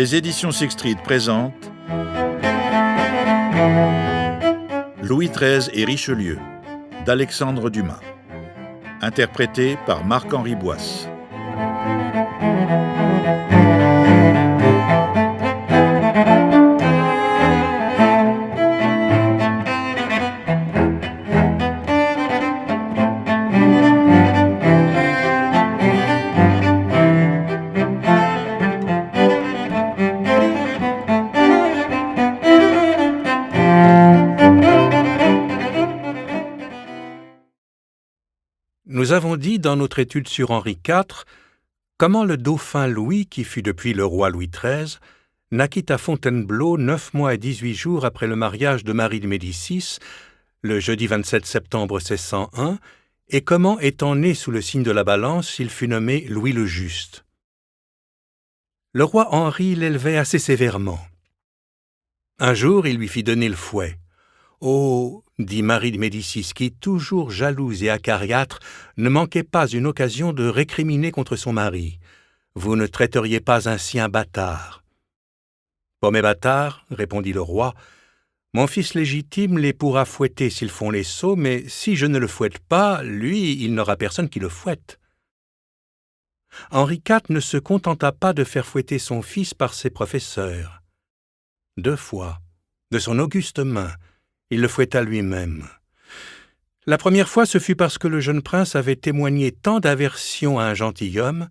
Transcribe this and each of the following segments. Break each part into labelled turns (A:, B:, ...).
A: Les éditions Sixtreet présentent Louis XIII et Richelieu d'Alexandre Dumas, interprété par Marc-Henri Boisse.
B: Nous avons dit dans notre étude sur Henri IV comment le dauphin Louis, qui fut depuis le roi Louis XIII, naquit à Fontainebleau 9 mois et 18 jours après le mariage de Marie de Médicis, le jeudi 27 septembre 1601, et comment, étant né sous le signe de la Balance, il fut nommé Louis le Juste. Le roi Henri l'élevait assez sévèrement. Un jour, il lui fit donner le fouet. « Oh !» dit Marie de Médicis, qui, toujours jalouse et acariâtre, ne manquait pas une occasion de récriminer contre son mari. « Vous ne traiteriez pas ainsi un bâtard. »« Pas mes bâtards, » répondit le roi. « Mon fils légitime les pourra fouetter s'ils font les sots, mais si je ne le fouette pas, lui, il n'aura personne qui le fouette. » Henri IV ne se contenta pas de faire fouetter son fils par ses professeurs. 2 fois, de son auguste main, il le fouetta lui-même. La première fois, ce fut parce que le jeune prince avait témoigné tant d'aversion à un gentilhomme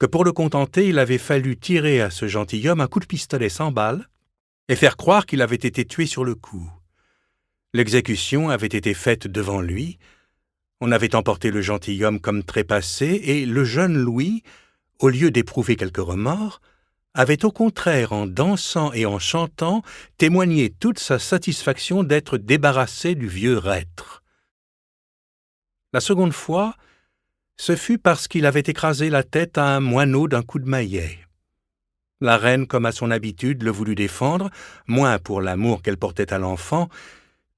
B: que pour le contenter, il avait fallu tirer à ce gentilhomme un coup de pistolet sans balle et faire croire qu'il avait été tué sur le coup. L'exécution avait été faite devant lui, on avait emporté le gentilhomme comme trépassé et le jeune Louis, au lieu d'éprouver quelque remords, avait au contraire, en dansant et en chantant, témoigné toute sa satisfaction d'être débarrassé du vieux reître. La seconde fois, ce fut parce qu'il avait écrasé la tête à un moineau d'un coup de maillet. La reine, comme à son habitude, le voulut défendre, moins pour l'amour qu'elle portait à l'enfant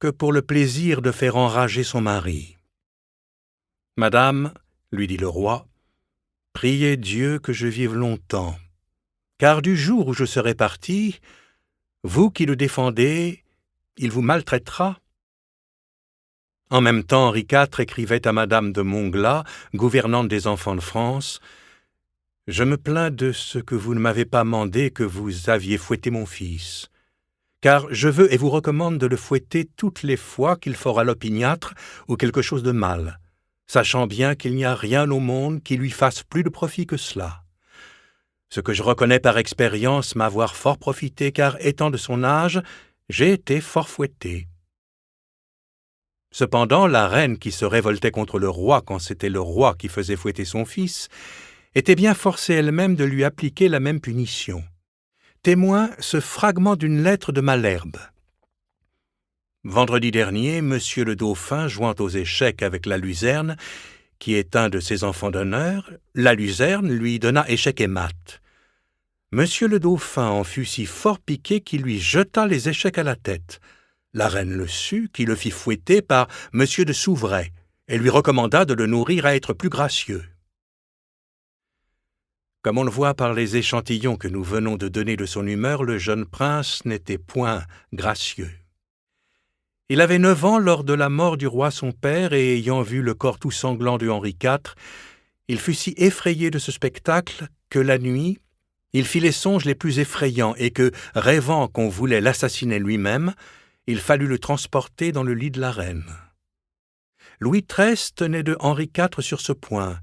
B: que pour le plaisir de faire enrager son mari. « Madame, lui dit le roi, priez Dieu que je vive longtemps. Car du jour où je serai parti, vous qui le défendez, il vous maltraitera. » En même temps, Henri IV écrivait à Madame de Montglat, gouvernante des enfants de France, « Je me plains de ce que vous ne m'avez pas mandé que vous aviez fouetté mon fils. Car je veux et vous recommande de le fouetter toutes les fois qu'il fera l'opiniâtre ou quelque chose de mal, sachant bien qu'il n'y a rien au monde qui lui fasse plus de profit que cela. Ce que je reconnais par expérience m'avoir fort profité, car, étant de son âge, j'ai été fort fouetté. » Cependant, la reine, qui se révoltait contre le roi quand c'était le roi qui faisait fouetter son fils, était bien forcée elle-même de lui appliquer la même punition. Témoin ce fragment d'une lettre de Malherbe. « Vendredi dernier, monsieur le dauphin, jouant aux échecs avec la luzerne, qui est un de ses enfants d'honneur, la luzerne lui donna échecs et mat. Monsieur le dauphin en fut si fort piqué qu'il lui jeta les échecs à la tête. La reine le sut, qui le fit fouetter par monsieur de Souvray, et lui recommanda de le nourrir à être plus gracieux. » Comme on le voit par les échantillons que nous venons de donner de son humeur, le jeune prince n'était point gracieux. Il avait 9 ans lors de la mort du roi son père, et ayant vu le corps tout sanglant de Henri IV, il fut si effrayé de ce spectacle que la nuit, il fit les songes les plus effrayants et que, rêvant qu'on voulait l'assassiner lui-même, il fallut le transporter dans le lit de la reine. Louis XIII tenait de Henri IV sur ce point.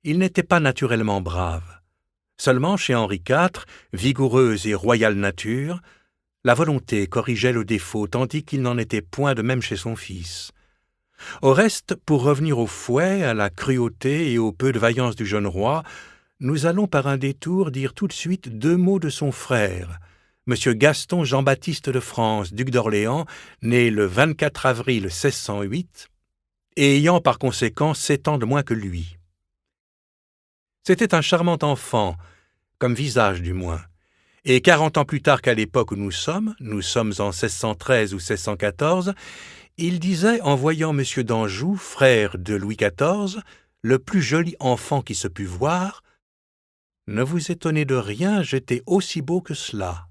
B: Il n'était pas naturellement brave. Seulement, chez Henri IV, vigoureuse et royale nature, la volonté corrigeait le défaut, tandis qu'il n'en était point de même chez son fils. Au reste, pour revenir au fouet, à la cruauté et au peu de vaillance du jeune roi, nous allons par un détour dire tout de suite 2 mots de son frère, M. Gaston Jean-Baptiste de France, duc d'Orléans, né le 24 avril 1608, et ayant par conséquent 7 ans de moins que lui. C'était un charmant enfant, comme visage du moins, et 40 ans plus tard qu'à l'époque où nous sommes en 1613 ou 1614, il disait, en voyant M. d'Anjou, frère de Louis XIV, le plus joli enfant qui se pût voir, Ne vous étonnez de rien, j'étais aussi beau que cela. »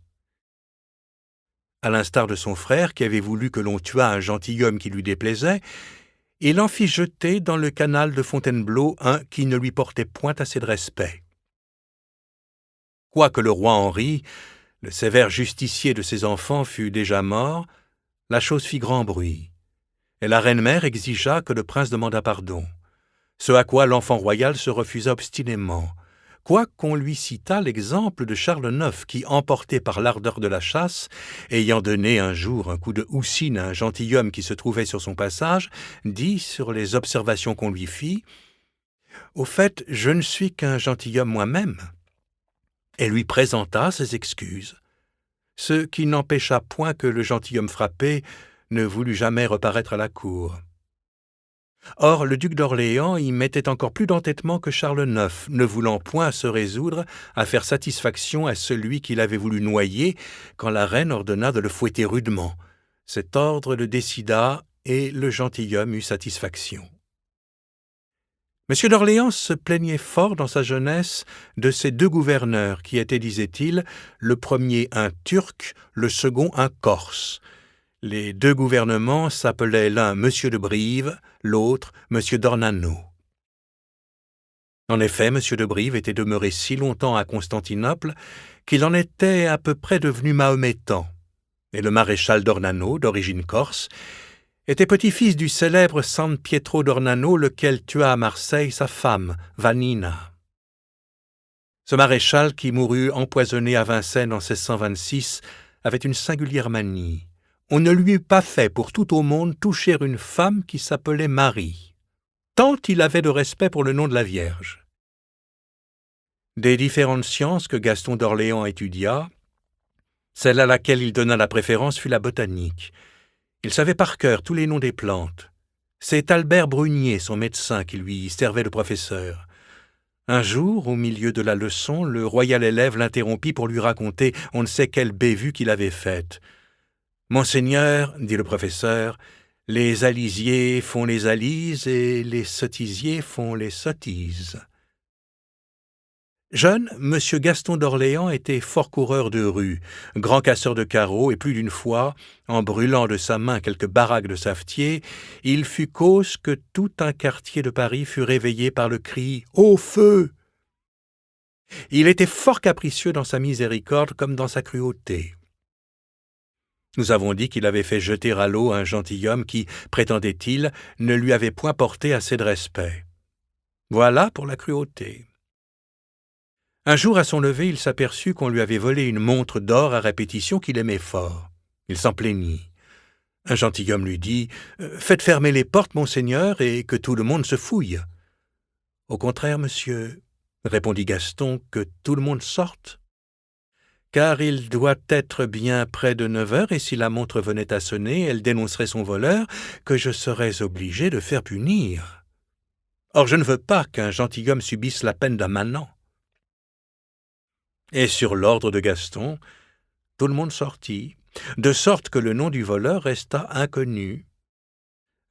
B: À l'instar de son frère qui avait voulu que l'on tuât un gentilhomme qui lui déplaisait, il en fit jeter dans le canal de Fontainebleau un qui ne lui portait point assez de respect. Quoique le roi Henri, le sévère justicier de ses enfants, fût déjà mort, la chose fit grand bruit, et la reine-mère exigea que le prince demandât pardon, ce à quoi l'enfant royal se refusa obstinément, quoiqu'on lui citât l'exemple de Charles IX qui, emporté par l'ardeur de la chasse, ayant donné un jour un coup de houssine à un gentilhomme qui se trouvait sur son passage, dit sur les observations qu'on lui fit « Au fait, je ne suis qu'un gentilhomme moi-même », et lui présenta ses excuses, ce qui n'empêcha point que le gentilhomme frappé ne voulut jamais reparaître à la cour. Or, le duc d'Orléans y mettait encore plus d'entêtement que Charles IX, ne voulant point se résoudre à faire satisfaction à celui qu'il avait voulu noyer quand la reine ordonna de le fouetter rudement. Cet ordre le décida et le gentilhomme eut satisfaction. M. d'Orléans se plaignait fort dans sa jeunesse de ses deux gouverneurs qui étaient, disait-il, le premier un Turc, le second un Corse. Les deux gouvernements s'appelaient l'un M. de Brive, l'autre M. d'Ornano. En effet, M. de Brive était demeuré si longtemps à Constantinople qu'il en était à peu près devenu mahométan, et le maréchal d'Ornano, d'origine corse, était petit-fils du célèbre San Pietro d'Ornano, lequel tua à Marseille sa femme, Vanina. Ce maréchal, qui mourut empoisonné à Vincennes en 1626, avait une singulière manie. On ne lui eût pas fait pour tout au monde toucher une femme qui s'appelait Marie, tant il avait de respect pour le nom de la Vierge. Des différentes sciences que Gaston d'Orléans étudia, celle à laquelle il donna la préférence fut la botanique. Il savait par cœur tous les noms des plantes. C'est Albert Brunier, son médecin, qui lui servait de professeur. Un jour, au milieu de la leçon, le royal élève l'interrompit pour lui raconter on ne sait quelle bévue qu'il avait faite. « Monseigneur, dit le professeur, les alisiers font les alises et les sottisiers font les sottises. » Jeune, M. Gaston d'Orléans était fort coureur de rue, grand casseur de carreaux, et plus d'une fois, en brûlant de sa main quelques baraques de savetier, il fut cause que tout un quartier de Paris fut réveillé par le cri « Au feu !» Il était fort capricieux dans sa miséricorde comme dans sa cruauté. Nous avons dit qu'il avait fait jeter à l'eau un gentilhomme qui, prétendait-il, ne lui avait point porté assez de respect. Voilà pour la cruauté. Un jour, à son lever, il s'aperçut qu'on lui avait volé une montre d'or à répétition qu'il aimait fort. Il s'en plaignit. Un gentilhomme lui dit « Faites fermer les portes, monseigneur, et que tout le monde se fouille. »« Au contraire, monsieur, répondit Gaston, que tout le monde sorte. Car il doit être bien près de 9 heures, et si la montre venait à sonner, elle dénoncerait son voleur, que je serais obligé de faire punir. Or, je ne veux pas qu'un gentilhomme subisse la peine d'un manant. » Et sur l'ordre de Gaston, tout le monde sortit, de sorte que le nom du voleur resta inconnu.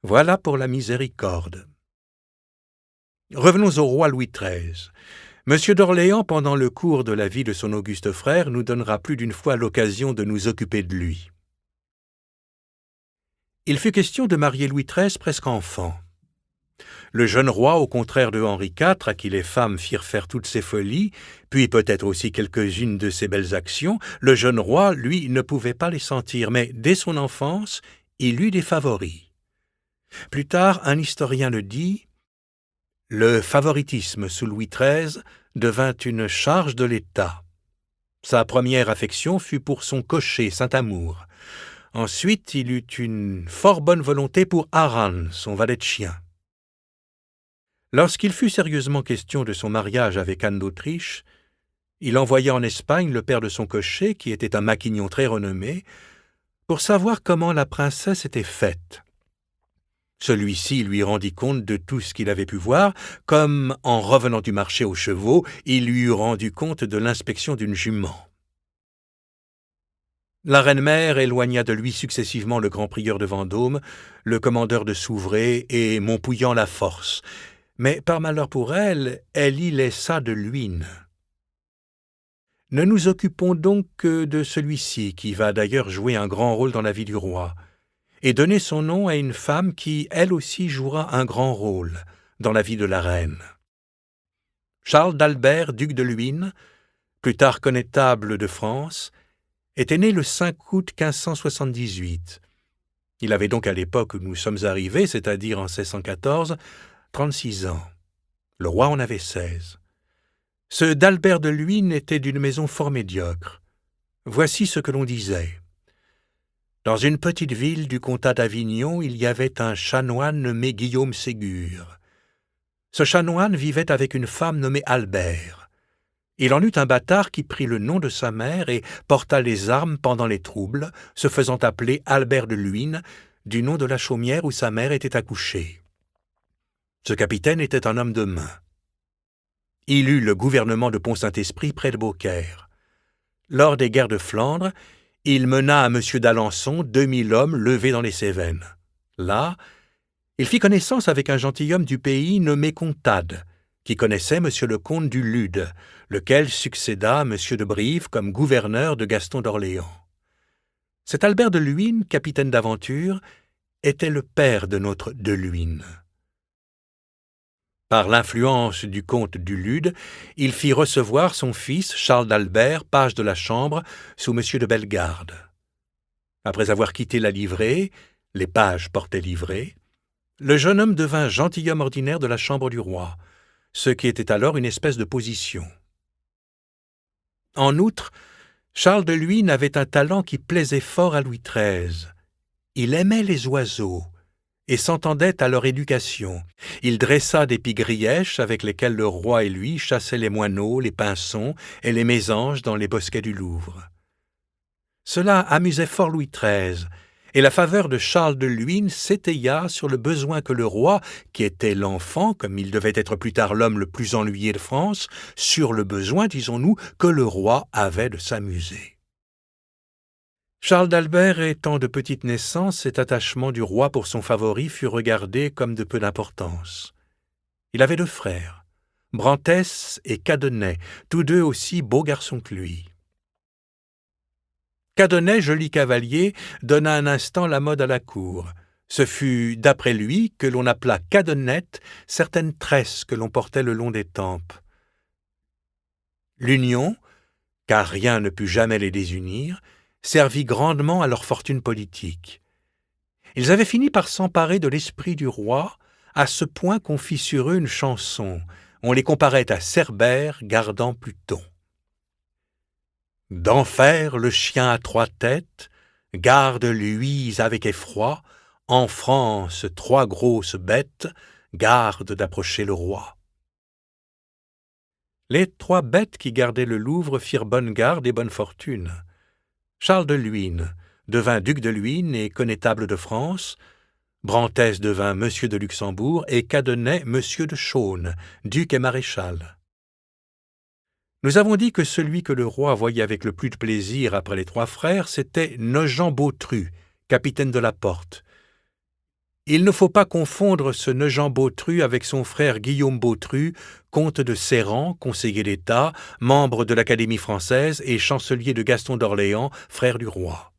B: Voilà pour la miséricorde. Revenons au roi Louis XIII. M. d'Orléans, pendant le cours de la vie de son auguste frère, nous donnera plus d'une fois l'occasion de nous occuper de lui. Il fut question de marier Louis XIII presque enfant. Le jeune roi, au contraire de Henri IV, à qui les femmes firent faire toutes ses folies, puis peut-être aussi quelques-unes de ses belles actions, le jeune roi, lui, ne pouvait pas les sentir, mais dès son enfance, il eut des favoris. Plus tard, un historien le dit, « Le favoritisme sous Louis XIII devint une charge de l'État. Sa première affection fut pour son cocher Saint-Amour. Ensuite, il eut une fort bonne volonté pour Aran, son valet de chien. Lorsqu'il fut sérieusement question de son mariage avec Anne d'Autriche, il envoya en Espagne le père de son cocher, qui était un maquignon très renommé, pour savoir comment la princesse était faite. Celui-ci lui rendit compte de tout ce qu'il avait pu voir, comme, en revenant du marché aux chevaux, il lui eut rendu compte de l'inspection d'une jument. La reine-mère éloigna de lui successivement le grand prieur de Vendôme, le commandeur de Souvray et Montpouillan la Force, mais par malheur pour elle, elle y laissa de l'huine. Ne nous occupons donc que de celui-ci, qui va d'ailleurs jouer un grand rôle dans la vie du roi, et donner son nom à une femme qui, elle aussi, jouera un grand rôle dans la vie de la reine. Charles d'Albert, duc de Luynes, plus tard connétable de France, était né le 5 août 1578. Il avait donc à l'époque où nous sommes arrivés, c'est-à-dire en 1614, 36 ans. Le roi en avait 16. Ce d'Albert de Luynes était d'une maison fort médiocre. Voici ce que l'on disait. Dans une petite ville du comtat d'Avignon, il y avait un chanoine nommé Guillaume Ségur. Ce chanoine vivait avec une femme nommée Albert. Il en eut un bâtard qui prit le nom de sa mère et porta les armes pendant les troubles, se faisant appeler Albert de Luynes, du nom de la chaumière où sa mère était accouchée. Ce capitaine était un homme de main. Il eut le gouvernement de Pont-Saint-Esprit près de Beaucaire. Lors des guerres de Flandre, il mena à M. d'Alençon 2000 hommes levés dans les Cévennes. Là, il fit connaissance avec un gentilhomme du pays nommé Contade, qui connaissait M. le comte du Lude, lequel succéda à M. de Brive comme gouverneur de Gaston d'Orléans. Cet Albert de Luynes, capitaine d'aventure, était le père de notre de Luynes. Par l'influence du comte du Lude, il fit recevoir son fils Charles d'Albert, page de la Chambre, sous M. de Bellegarde. Après avoir quitté la livrée, les pages portaient livrée, le jeune homme devint gentilhomme ordinaire de la Chambre du roi, ce qui était alors une espèce de position. En outre, Charles de Luynes avait un talent qui plaisait fort à Louis XIII. Il aimait les oiseaux et s'entendait à leur éducation. Il dressa des pigrièches avec lesquelles le roi et lui chassaient les moineaux, les pinsons et les mésanges dans les bosquets du Louvre. Cela amusait fort Louis XIII, et la faveur de Charles de Luynes s'étaya sur le besoin que le roi, qui était l'enfant, comme il devait être plus tard l'homme le plus ennuyé de France, sur le besoin, disons-nous, que le roi avait de s'amuser. Charles d'Albert étant de petite naissance, cet attachement du roi pour son favori fut regardé comme de peu d'importance. Il avait 2 frères, Brantès et Cadenet, tous 2 aussi beaux garçons que lui. Cadenet, joli cavalier, donna un instant la mode à la cour. Ce fut, d'après lui, que l'on appela cadenettes certaines tresses que l'on portait le long des tempes. L'union, car rien ne put jamais les désunir, servit grandement à leur fortune politique. Ils avaient fini par s'emparer de l'esprit du roi, à ce point qu'on fit sur eux une chanson. On les comparait à Cerbère gardant Pluton. D'enfer le chien à 3 têtes, garde Louise avec effroi, en France 3 grosses bêtes, garde d'approcher le roi. Les 3 bêtes qui gardaient le Louvre firent bonne garde et bonne fortune. Charles de Luynes devint duc de Luynes et connétable de France, Brantès devint monsieur de Luxembourg et Cadenet monsieur de Chaulnes, duc et maréchal. Nous avons dit que celui que le roi voyait avec le plus de plaisir après les 3 frères, c'était Nogent-Bautru, capitaine de la Porte. Il ne faut pas confondre ce Nogent-Bautru avec son frère Guillaume Bautru, comte de Serran, conseiller d'État, membre de l'Académie française et chancelier de Gaston d'Orléans, frère du roi.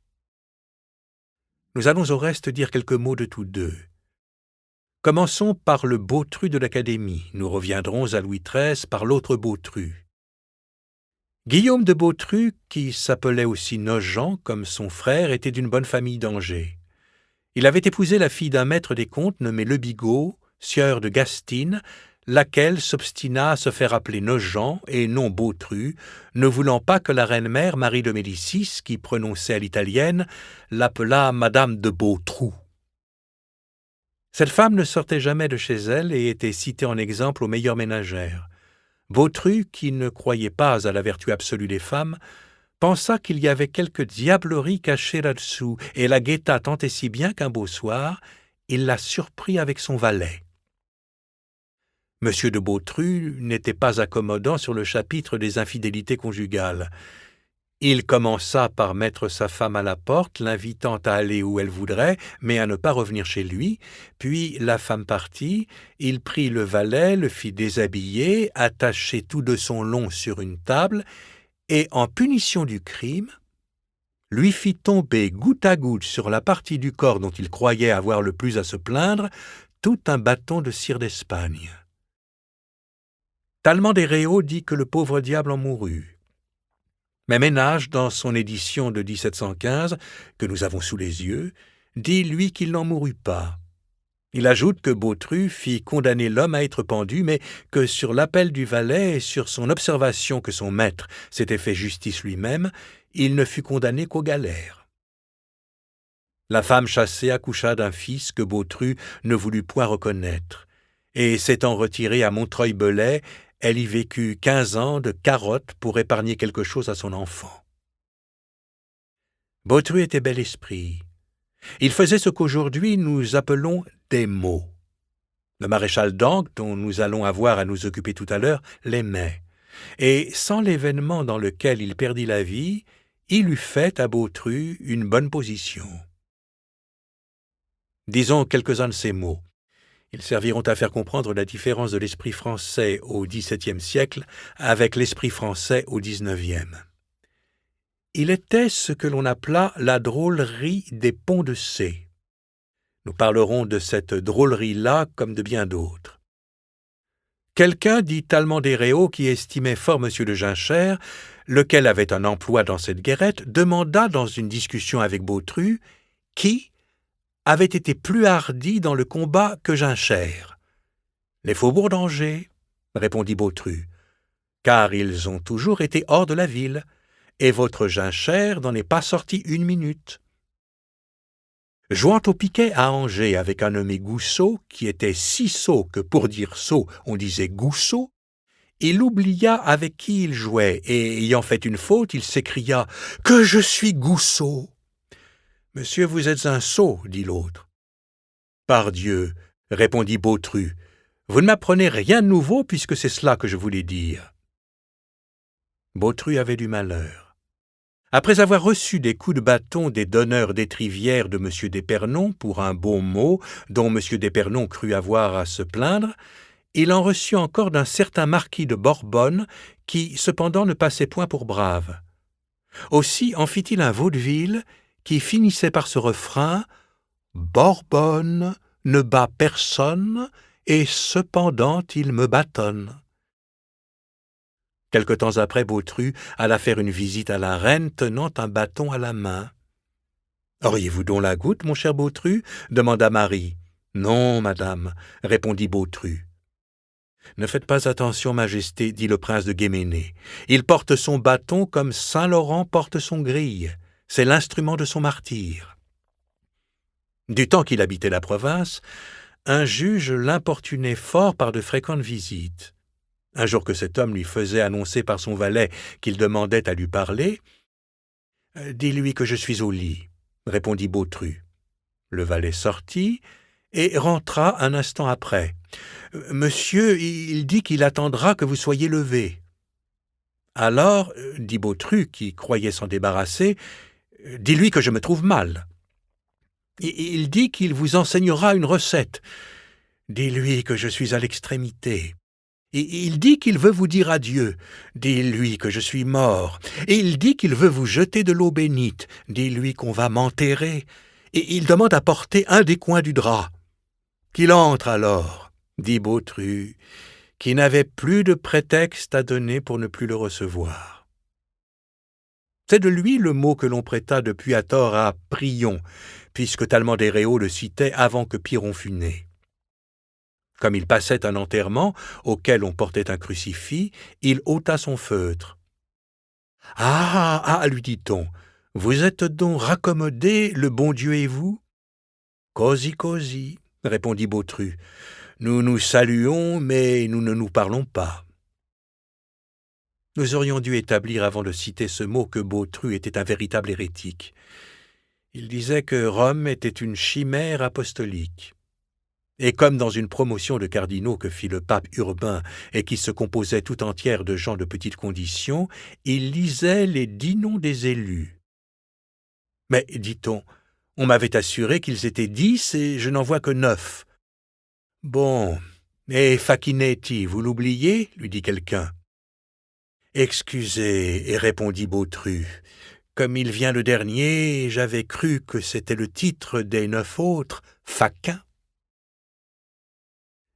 B: Nous allons au reste dire quelques mots de tous 2. Commençons par le Bautru de l'Académie. Nous reviendrons à Louis XIII par l'autre Bautru. Guillaume de Bautru, qui s'appelait aussi Nogent comme son frère, était d'une bonne famille d'Angers. Il avait épousé la fille d'un maître des comptes nommé Le Bigot, sieur de Gastines, laquelle s'obstina à se faire appeler Nogent et non Bautru, ne voulant pas que la reine-mère Marie de Médicis, qui prononçait à l'italienne, l'appelât Madame de Beautrou. Cette femme ne sortait jamais de chez elle et était citée en exemple aux meilleures ménagères. Bautru, qui ne croyait pas à la vertu absolue des femmes, pensa qu'il y avait quelque diablerie cachée là-dessous, et la guetta tant et si bien qu'un beau soir, il la surprit avec son valet. Monsieur de Bautru n'était pas accommodant sur le chapitre des infidélités conjugales. Il commença par mettre sa femme à la porte, l'invitant à aller où elle voudrait, mais à ne pas revenir chez lui. Puis la femme partit, il prit le valet, le fit déshabiller, attacher tout de son long sur une table, et, en punition du crime, lui fit tomber goutte à goutte sur la partie du corps dont il croyait avoir le plus à se plaindre tout un bâton de cire d'Espagne. Tallemant des Réaux dit que le pauvre diable en mourut. Mais Ménage, dans son édition de 1715, que nous avons sous les yeux, dit, lui, qu'il n'en mourut pas. Il ajoute que Bautru fit condamner l'homme à être pendu, mais que sur l'appel du valet et sur son observation que son maître s'était fait justice lui-même, il ne fut condamné qu'aux galères. La femme chassée accoucha d'un fils que Bautru ne voulut point reconnaître, et s'étant retirée à Montreuil-Belay, elle y vécut 15 ans de carottes pour épargner quelque chose à son enfant. Bautru était bel esprit. Il faisait ce qu'aujourd'hui nous appelons des mots. Le maréchal d'Ancre, dont nous allons avoir à nous occuper tout à l'heure, l'aimait, et sans l'événement dans lequel il perdit la vie, il eût fait à Bautru une bonne position. Disons quelques-uns de ces mots. Ils serviront à faire comprendre la différence de l'esprit français au XVIIe siècle avec l'esprit français au XIXe. Il était ce que l'on appela la drôlerie des ponts de C. Nous parlerons de cette drôlerie-là comme de bien d'autres. Quelqu'un dit Tallemant des Réaux, qui estimait fort M. de Guinchères, lequel avait un emploi dans cette guérette, demanda dans une discussion avec Bautru qui avait été plus hardi dans le combat que Guinchères. « Les faubourgs d'Angers », répondit Bautru, « car ils ont toujours été hors de la ville, et votre Guinchères n'en est pas sorti une minute. » Jouant au piquet à Angers avec un nommé Gousseau, qui était si sot que pour dire sot, on disait Gousseau, il oublia avec qui il jouait, et ayant fait une faute, il s'écria « Que je suis Gousseau !»« Monsieur, vous êtes un sot, » dit l'autre. « Pardieu, » répondit Bautru, « vous ne m'apprenez rien de nouveau puisque c'est cela que je voulais dire. » Bautru avait du malheur. Après avoir reçu des coups de bâton des donneurs d'étrivières de M. d'Épernon pour un bon mot dont M. d'Épernon crut avoir à se plaindre, il en reçut encore d'un certain marquis de Borbonne qui, cependant, ne passait point pour brave. Aussi en fit-il un vaudeville qui finissait par ce refrain « Borbonne ne bat personne, et cependant il me bâtonne. » Quelque temps après, Bautru alla faire une visite à la reine tenant un bâton à la main. « Auriez-vous donc la goutte, mon cher Bautru » demanda Marie. « Non, madame, » répondit Bautru. « Ne faites pas attention, majesté, » dit le prince de Guéménée. « Il porte son bâton comme Saint-Laurent porte son grille. C'est l'instrument de son martyre. » Du temps qu'il habitait la province, un juge l'importunait fort par de fréquentes visites. Un jour que cet homme lui faisait annoncer par son valet qu'il demandait à lui parler, « Dis-lui que je suis au lit, » répondit Bautru. Le valet sortit et rentra un instant après. « Monsieur, il dit qu'il attendra que vous soyez levé. » Alors, dit Bautru, qui croyait s'en débarrasser, « Dis-lui que je me trouve mal. » Il dit qu'il vous enseignera une recette. Dis-lui que je suis à l'extrémité. Et il dit qu'il veut vous dire adieu. Dis-lui que je suis mort. Et il dit qu'il veut vous jeter de l'eau bénite. Dis-lui qu'on va m'enterrer. Et il demande à porter un des coins du drap. Qu'il entre alors, dit Bautru, qui n'avait plus de prétexte à donner pour ne plus le recevoir. C'est de lui le mot que l'on prêta depuis à tort à Prion, puisque Tallemant des Réaux le citait avant que Piron fût né. Comme il passait un enterrement auquel on portait un crucifix, il ôta son feutre. « Ah, lui dit-on, vous êtes donc raccommodé, le bon Dieu et vous ?»« Cosy, cosy, » répondit Bautru. « Nous nous saluons, mais nous ne nous parlons pas. » Nous aurions dû établir avant de citer ce mot que Bautru était un véritable hérétique. Il disait que Rome était une chimère apostolique. Et comme dans une promotion de cardinaux que fit le pape Urbain et qui se composait tout entière de gens de petite condition, il lisait les 10 noms des élus. « Mais, dit-on, on m'avait assuré qu'ils étaient 10 et je n'en vois que 9. »« Bon, et Facchinetti, vous l'oubliez ?» lui dit quelqu'un. « Excusez, répondit Bautru. Comme il vient le dernier, j'avais cru que c'était le titre des 9 autres, faquin. »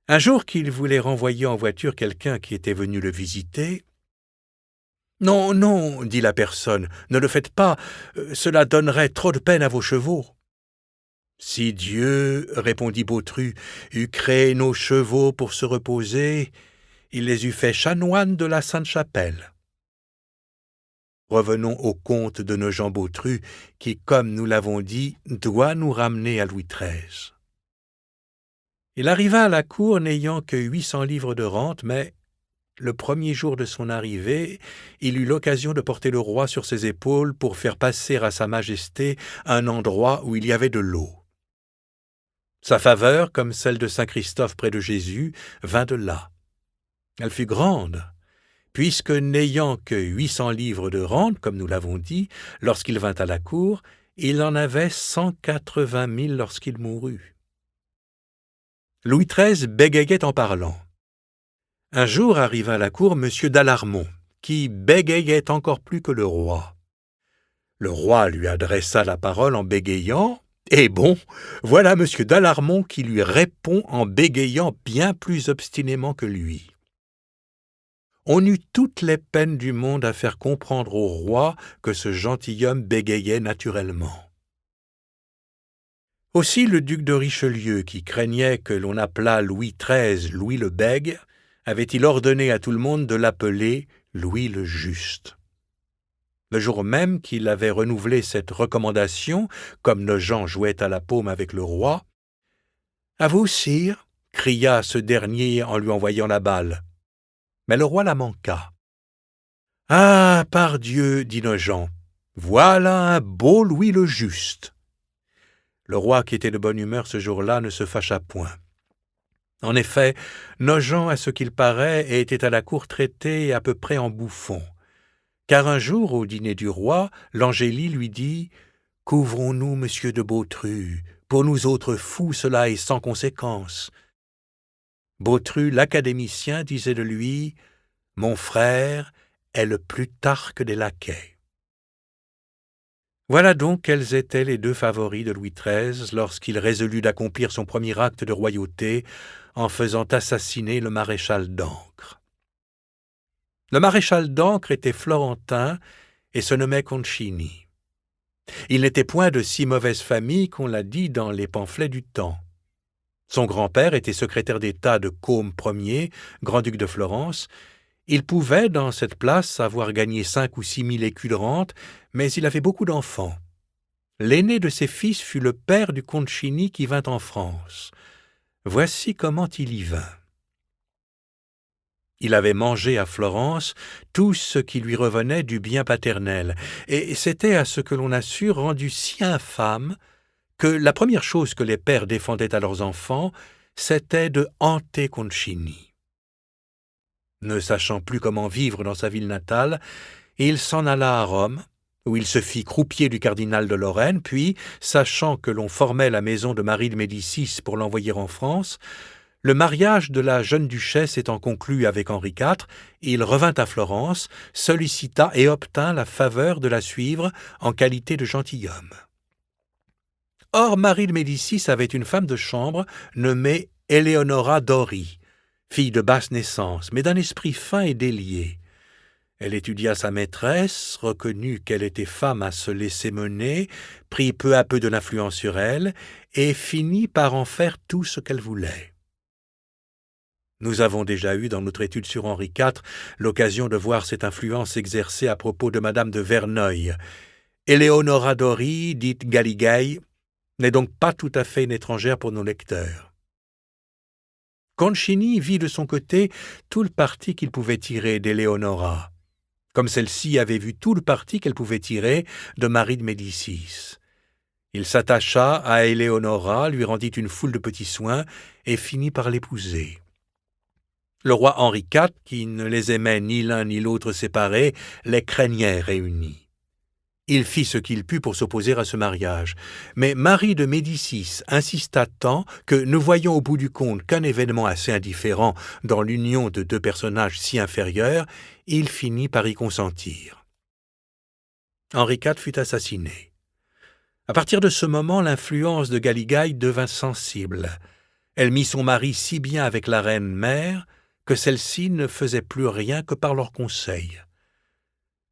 B: Un jour qu'il voulait renvoyer en voiture quelqu'un qui était venu le visiter, « Non, non, dit la personne, ne le faites pas, cela donnerait trop de peine à vos chevaux. » Si Dieu, répondit Bautru, eût créé nos chevaux pour se reposer, il les eût fait chanoines de la Sainte-Chapelle. Revenons au conte de Nogent-Bautru, qui, comme nous l'avons dit, doit nous ramener à Louis XIII. Il arriva à la cour n'ayant que 800 livres de rente, mais le premier jour de son arrivée, il eut l'occasion de porter le roi sur ses épaules pour faire passer à sa majesté un endroit où il y avait de l'eau. Sa faveur, comme celle de saint Christophe près de Jésus, vint de là. Elle fut grande, puisque n'ayant que 800 livres de rente, comme nous l'avons dit, lorsqu'il vint à la cour, il en avait 180 000 lorsqu'il mourut. Louis XIII bégayait en parlant. Un jour arriva à la cour M. d'Alarmont, qui bégayait encore plus que le roi. Le roi lui adressa la parole en bégayant, et bon, voilà M. d'Alarmont qui lui répond en bégayant bien plus obstinément que lui. On eut toutes les peines du monde à faire comprendre au roi que ce gentilhomme bégayait naturellement. Aussi le duc de Richelieu, qui craignait que l'on appelât Louis XIII Louis le Bègue, avait-il ordonné à tout le monde de l'appeler Louis le Juste. Le jour même qu'il avait renouvelé cette recommandation, comme Nogent jouait à la paume avec le roi, « À vous, sire » cria ce dernier en lui envoyant la balle. Mais le roi la manqua. « Ah, pardieu, dit Nogent, voilà un beau Louis le Juste. » Le roi, qui était de bonne humeur ce jour-là, ne se fâcha point. En effet, Nogent, à ce qu'il paraît, était à la cour traité à peu près en bouffon. Car un jour, au dîner du roi, l'Angélie lui dit « Couvrons-nous, monsieur de Bautru, pour nous autres fous, cela est sans conséquence. » Bautru, l'académicien, disait de lui « Mon frère est le Plutarque des laquais. » Voilà donc quels étaient les deux favoris de Louis XIII lorsqu'il résolut d'accomplir son premier acte de royauté en faisant assassiner le maréchal d'Ancre. Le maréchal d'Ancre était florentin et se nommait Concini. Il n'était point de si mauvaise famille qu'on l'a dit dans les pamphlets du temps. Son grand-père était secrétaire d'État de Côme Ier, grand-duc de Florence. Il pouvait, dans cette place, avoir gagné 5 ou 6 000 écus de rente, mais il avait beaucoup d'enfants. L'aîné de ses fils fut le père du Concini qui vint en France. Voici comment il y vint. Il avait mangé à Florence tout ce qui lui revenait du bien paternel, et c'était à ce que l'on assure rendu si infâme que la première chose que les pères défendaient à leurs enfants, c'était de hanter Concini. Ne sachant plus comment vivre dans sa ville natale, il s'en alla à Rome, où il se fit croupier du cardinal de Lorraine, puis, sachant que l'on formait la maison de Marie de Médicis pour l'envoyer en France, le mariage de la jeune duchesse étant conclu avec Henri IV, il revint à Florence, sollicita et obtint la faveur de la suivre en qualité de gentilhomme. Or, Marie de Médicis avait une femme de chambre nommée Eleonora Dori, fille de basse naissance, mais d'un esprit fin et délié. Elle étudia sa maîtresse, reconnut qu'elle était femme à se laisser mener, prit peu à peu de l'influence sur elle, et finit par en faire tout ce qu'elle voulait. Nous avons déjà eu, dans notre étude sur Henri IV, l'occasion de voir cette influence exercée à propos de Madame de Verneuil. Eleonora Dori, dite Galigay, n'est donc pas tout à fait une étrangère pour nos lecteurs. Concini vit de son côté tout le parti qu'il pouvait tirer d'Eleonora, comme celle-ci avait vu tout le parti qu'elle pouvait tirer de Marie de Médicis. Il s'attacha à Eleonora, lui rendit une foule de petits soins et finit par l'épouser. Le roi Henri IV, qui ne les aimait ni l'un ni l'autre séparés, les craignait réunis. Il fit ce qu'il put pour s'opposer à ce mariage, mais Marie de Médicis insista tant que, ne voyant au bout du compte qu'un événement assez indifférent dans l'union de deux personnages si inférieurs, il finit par y consentir. Henri IV fut assassiné. À partir de ce moment, l'influence de Galigaï devint sensible. Elle mit son mari si bien avec la reine-mère que celle-ci ne faisait plus rien que par leurs conseils.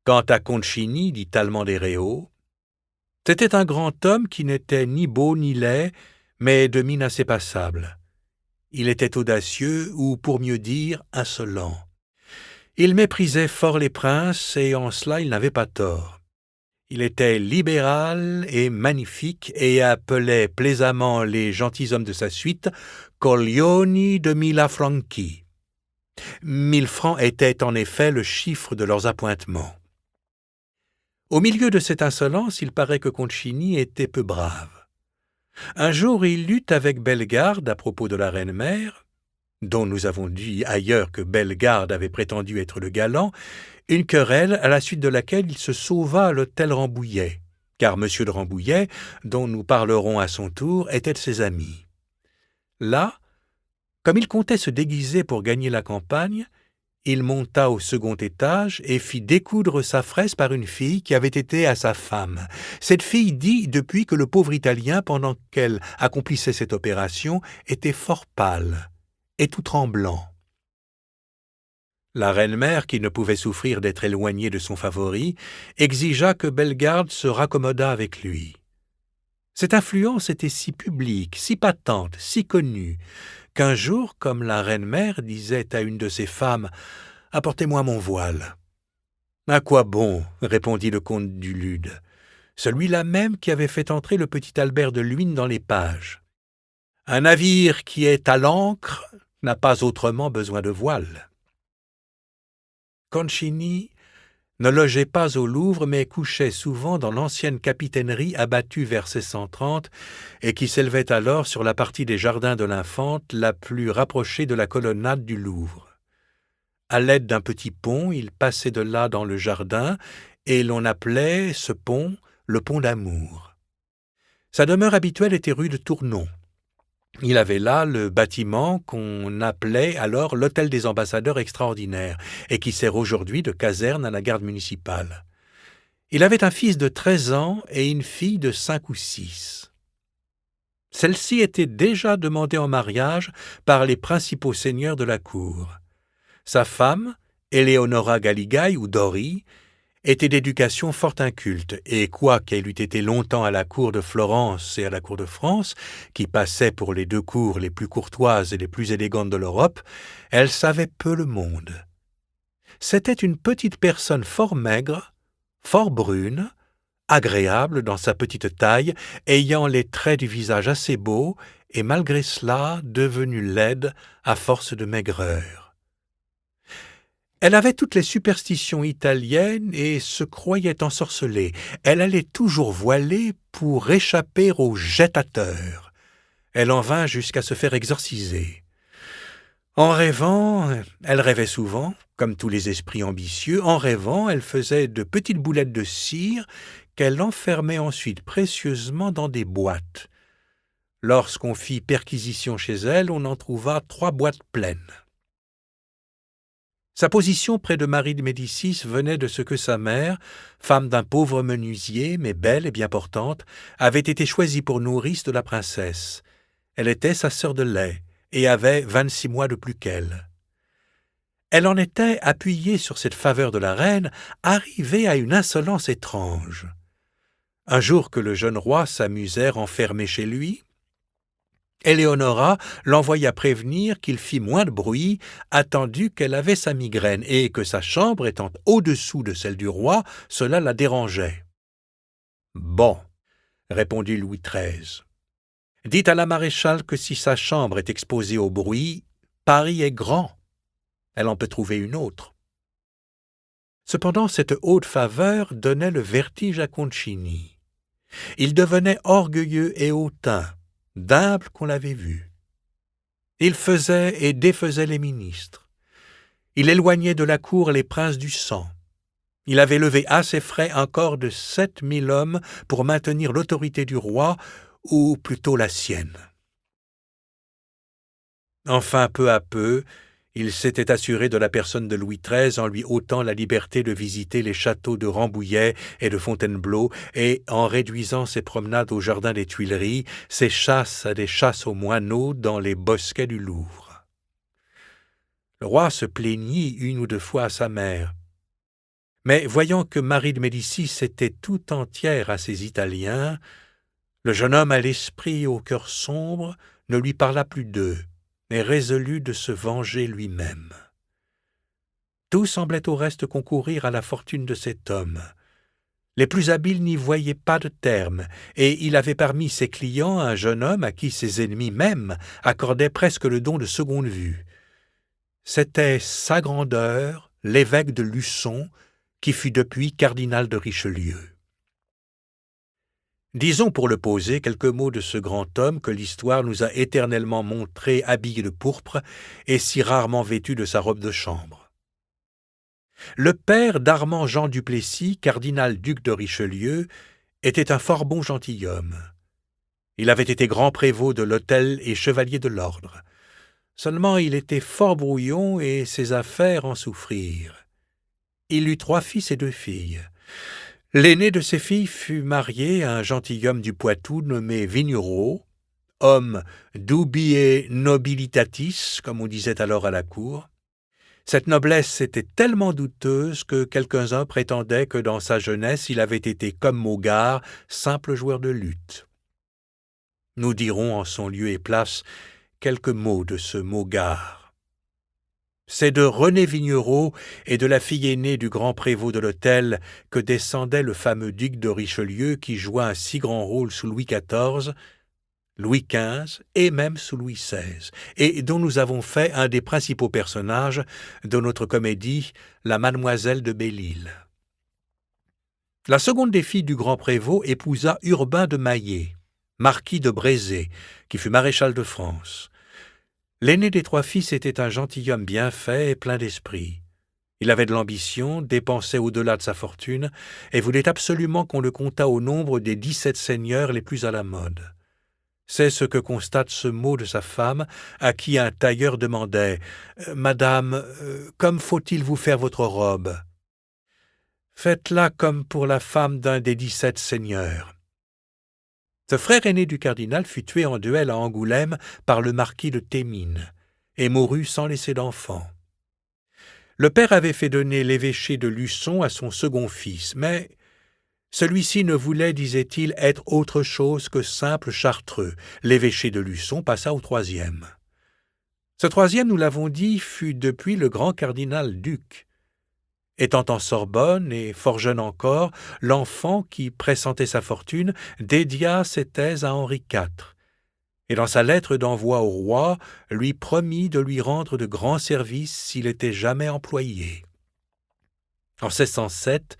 B: Quant à Concini, dit Tallemant des Réaux, c'était un grand homme qui n'était ni beau ni laid, mais de mine assez passable. Il était audacieux, ou pour mieux dire, insolent. Il méprisait fort les princes, et en cela il n'avait pas tort. Il était libéral et magnifique, et appelait plaisamment les gentilshommes de sa suite « coglioni de 1000 franchi ». 1000 francs était en effet le chiffre de leurs appointements. Au milieu de cette insolence, il paraît que Concini était peu brave. Un jour, il eut avec Bellegarde à propos de la reine-mère, dont nous avons dit ailleurs que Bellegarde avait prétendu être le galant, une querelle à la suite de laquelle il se sauva à l'hôtel Rambouillet, car M. de Rambouillet, dont nous parlerons à son tour, était de ses amis. Là, comme il comptait se déguiser pour gagner la campagne, il monta au second étage et fit découdre sa fraise par une fille qui avait été à sa femme. Cette fille dit depuis que le pauvre Italien, pendant qu'elle accomplissait cette opération, était fort pâle et tout tremblant. La reine-mère, qui ne pouvait souffrir d'être éloignée de son favori, exigea que Bellegarde se raccommodât avec lui. Cette influence était si publique, si patente, si connue, qu'un jour, comme la reine-mère disait à une de ses femmes « Apportez-moi mon voile ». « À quoi bon ?» répondit le comte du Lude, celui-là même qui avait fait entrer le petit Albert de Luynes dans les pages. « Un navire qui est à l'ancre n'a pas autrement besoin de voile. » Concini ne logeait pas au Louvre, mais couchait souvent dans l'ancienne capitainerie abattue vers 1630 et qui s'élevait alors sur la partie des jardins de l'Infante la plus rapprochée de la colonnade du Louvre. À l'aide d'un petit pont, il passait de là dans le jardin et l'on appelait ce pont le pont d'Amour. Sa demeure habituelle était rue de Tournon. Il avait là le bâtiment qu'on appelait alors l'Hôtel des Ambassadeurs Extraordinaires et qui sert aujourd'hui de caserne à la garde municipale. Il avait un fils de 13 ans et une fille de 5 ou 6. Celle-ci était déjà demandée en mariage par les principaux seigneurs de la cour. Sa femme, Eleonora Galigaï ou Dori, était d'éducation fort inculte, et quoiqu'elle eût été longtemps à la cour de Florence et à la cour de France, qui passaient pour les deux cours les plus courtoises et les plus élégantes de l'Europe, elle savait peu le monde. C'était une petite personne fort maigre, fort brune, agréable dans sa petite taille, ayant les traits du visage assez beaux, et malgré cela devenue laide à force de maigreur. Elle avait toutes les superstitions italiennes et se croyait ensorcelée. Elle allait toujours voilée pour échapper aux jettateurs. Elle en vint jusqu'à se faire exorciser. En rêvant, elle rêvait souvent, comme tous les esprits ambitieux, en rêvant, elle faisait de petites boulettes de cire qu'elle enfermait ensuite précieusement dans des boîtes. Lorsqu'on fit perquisition chez elle, on en trouva 3 boîtes pleines. Sa position près de Marie de Médicis venait de ce que sa mère, femme d'un pauvre menuisier, mais belle et bien portante, avait été choisie pour nourrice de la princesse. Elle était sa sœur de lait et avait 26 mois de plus qu'elle. Elle en était, appuyée sur cette faveur de la reine, arrivée à une insolence étrange. Un jour que le jeune roi s'amusait renfermé chez lui, Eleonora l'envoya prévenir qu'il fît moins de bruit, attendu qu'elle avait sa migraine, et que sa chambre étant au-dessous de celle du roi, cela la dérangeait. « Bon, » répondit Louis XIII. « Dites à la maréchale que si sa chambre est exposée au bruit, Paris est grand. Elle en peut trouver une autre. » Cependant, cette haute faveur donnait le vertige à Concini. Il devenait orgueilleux et hautain, d'humble qu'on l'avait vu. Il faisait et défaisait les ministres. Il éloignait de la cour les princes du sang. Il avait levé à ses frais un corps de 7000 hommes pour maintenir l'autorité du roi, ou plutôt la sienne. Enfin, peu à peu, il s'était assuré de la personne de Louis XIII en lui ôtant la liberté de visiter les châteaux de Rambouillet et de Fontainebleau et en réduisant ses promenades au jardin des Tuileries, ses chasses à des chasses aux moineaux dans les bosquets du Louvre. Le roi se plaignit une ou deux fois à sa mère. Mais voyant que Marie de Médicis était tout entière à ses Italiens, le jeune homme à l'esprit et au cœur sombre ne lui parla plus d'eux, mais résolut de se venger lui-même. Tout semblait au reste concourir à la fortune de cet homme. Les plus habiles n'y voyaient pas de terme, et il avait parmi ses clients un jeune homme à qui ses ennemis même accordaient presque le don de seconde vue. C'était Sa Grandeur, l'évêque de Luçon, qui fut depuis cardinal de Richelieu. Disons pour le poser quelques mots de ce grand homme que l'histoire nous a éternellement montré habillé de pourpre et si rarement vêtu de sa robe de chambre. Le père d'Armand Jean Duplessis, cardinal-duc de Richelieu, était un fort bon gentilhomme. Il avait été grand prévôt de l'hôtel et chevalier de l'ordre. Seulement il était fort brouillon et ses affaires en souffrirent. Il eut 3 fils et 2 filles. L'aîné de ses filles fut marié à un gentilhomme du Poitou nommé Vignereau, homme dubiae nobilitatis, comme on disait alors à la cour. Cette noblesse était tellement douteuse que quelques-uns prétendaient que dans sa jeunesse il avait été comme Mogart, simple joueur de luth. Nous dirons en son lieu et place quelques mots de ce Mogart. C'est de René Vignereau et de la fille aînée du grand prévôt de l'hôtel que descendait le fameux duc de Richelieu qui joua un si grand rôle sous Louis XIV, Louis XV et même sous Louis XVI, et dont nous avons fait un des principaux personnages de notre comédie La Mademoiselle de Belle-Île. La seconde des filles du grand prévôt épousa Urbain de Maillé, marquis de Brézé, qui fut maréchal de France. L'aîné des 3 fils était un gentilhomme bien fait et plein d'esprit. Il avait de l'ambition, dépensait au-delà de sa fortune, et voulait absolument qu'on le comptât au nombre des 17 seigneurs les plus à la mode. C'est ce que constate ce mot de sa femme, à qui un tailleur demandait « Madame, comme faut-il vous faire votre robe ?»« Faites-la comme pour la femme d'un des 17 seigneurs. » Ce frère aîné du cardinal fut tué en duel à Angoulême par le marquis de Thémines et mourut sans laisser d'enfant. Le père avait fait donner l'évêché de Luçon à son second fils, mais celui-ci ne voulait, disait-il, être autre chose que simple chartreux. L'évêché de Luçon passa au 3e. Ce 3e, nous l'avons dit, fut depuis le grand cardinal-duc. Étant en Sorbonne et fort jeune encore, l'enfant qui pressentait sa fortune dédia ses thèses à Henri IV, et dans sa lettre d'envoi au roi, lui promit de lui rendre de grands services s'il était jamais employé. En 1607,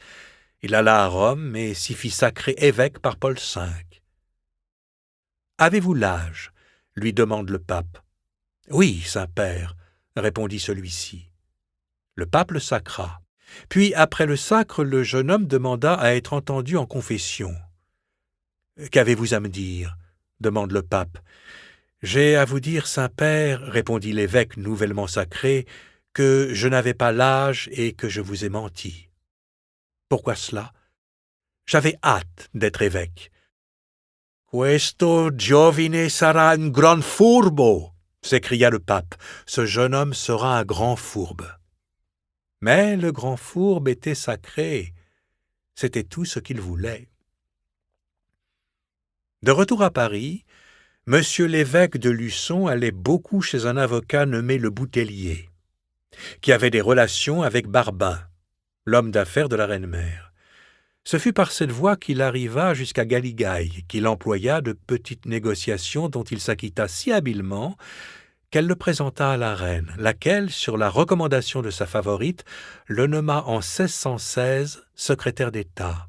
B: il alla à Rome et s'y fit sacrer évêque par Paul V. « Avez-vous l'âge » lui demande le pape. « Oui, Saint-Père » répondit celui-ci. Le pape le sacra. Puis, après le sacre, le jeune homme demanda à être entendu en confession. « Qu'avez-vous à me dire » demande le pape. « J'ai à vous dire, Saint-Père, répondit l'évêque nouvellement sacré, que je n'avais pas l'âge et que je vous ai menti. » « Pourquoi cela ?»« J'avais hâte d'être évêque. »« Questo giovine sarà un gran furbo » s'écria le pape. « Ce jeune homme sera un grand fourbe. » Mais le grand fourbe était sacré. C'était tout ce qu'il voulait. De retour à Paris, Monsieur l'évêque de Luçon allait beaucoup chez un avocat nommé le Boutellier, qui avait des relations avec Barbin, l'homme d'affaires de la reine-mère. Ce fut par cette voie qu'il arriva jusqu'à Galigaï, qu'il employa de petites négociations dont il s'acquitta si habilement qu'elle le présenta à la reine, laquelle, sur la recommandation de sa favorite, le nomma en 1616 secrétaire d'État.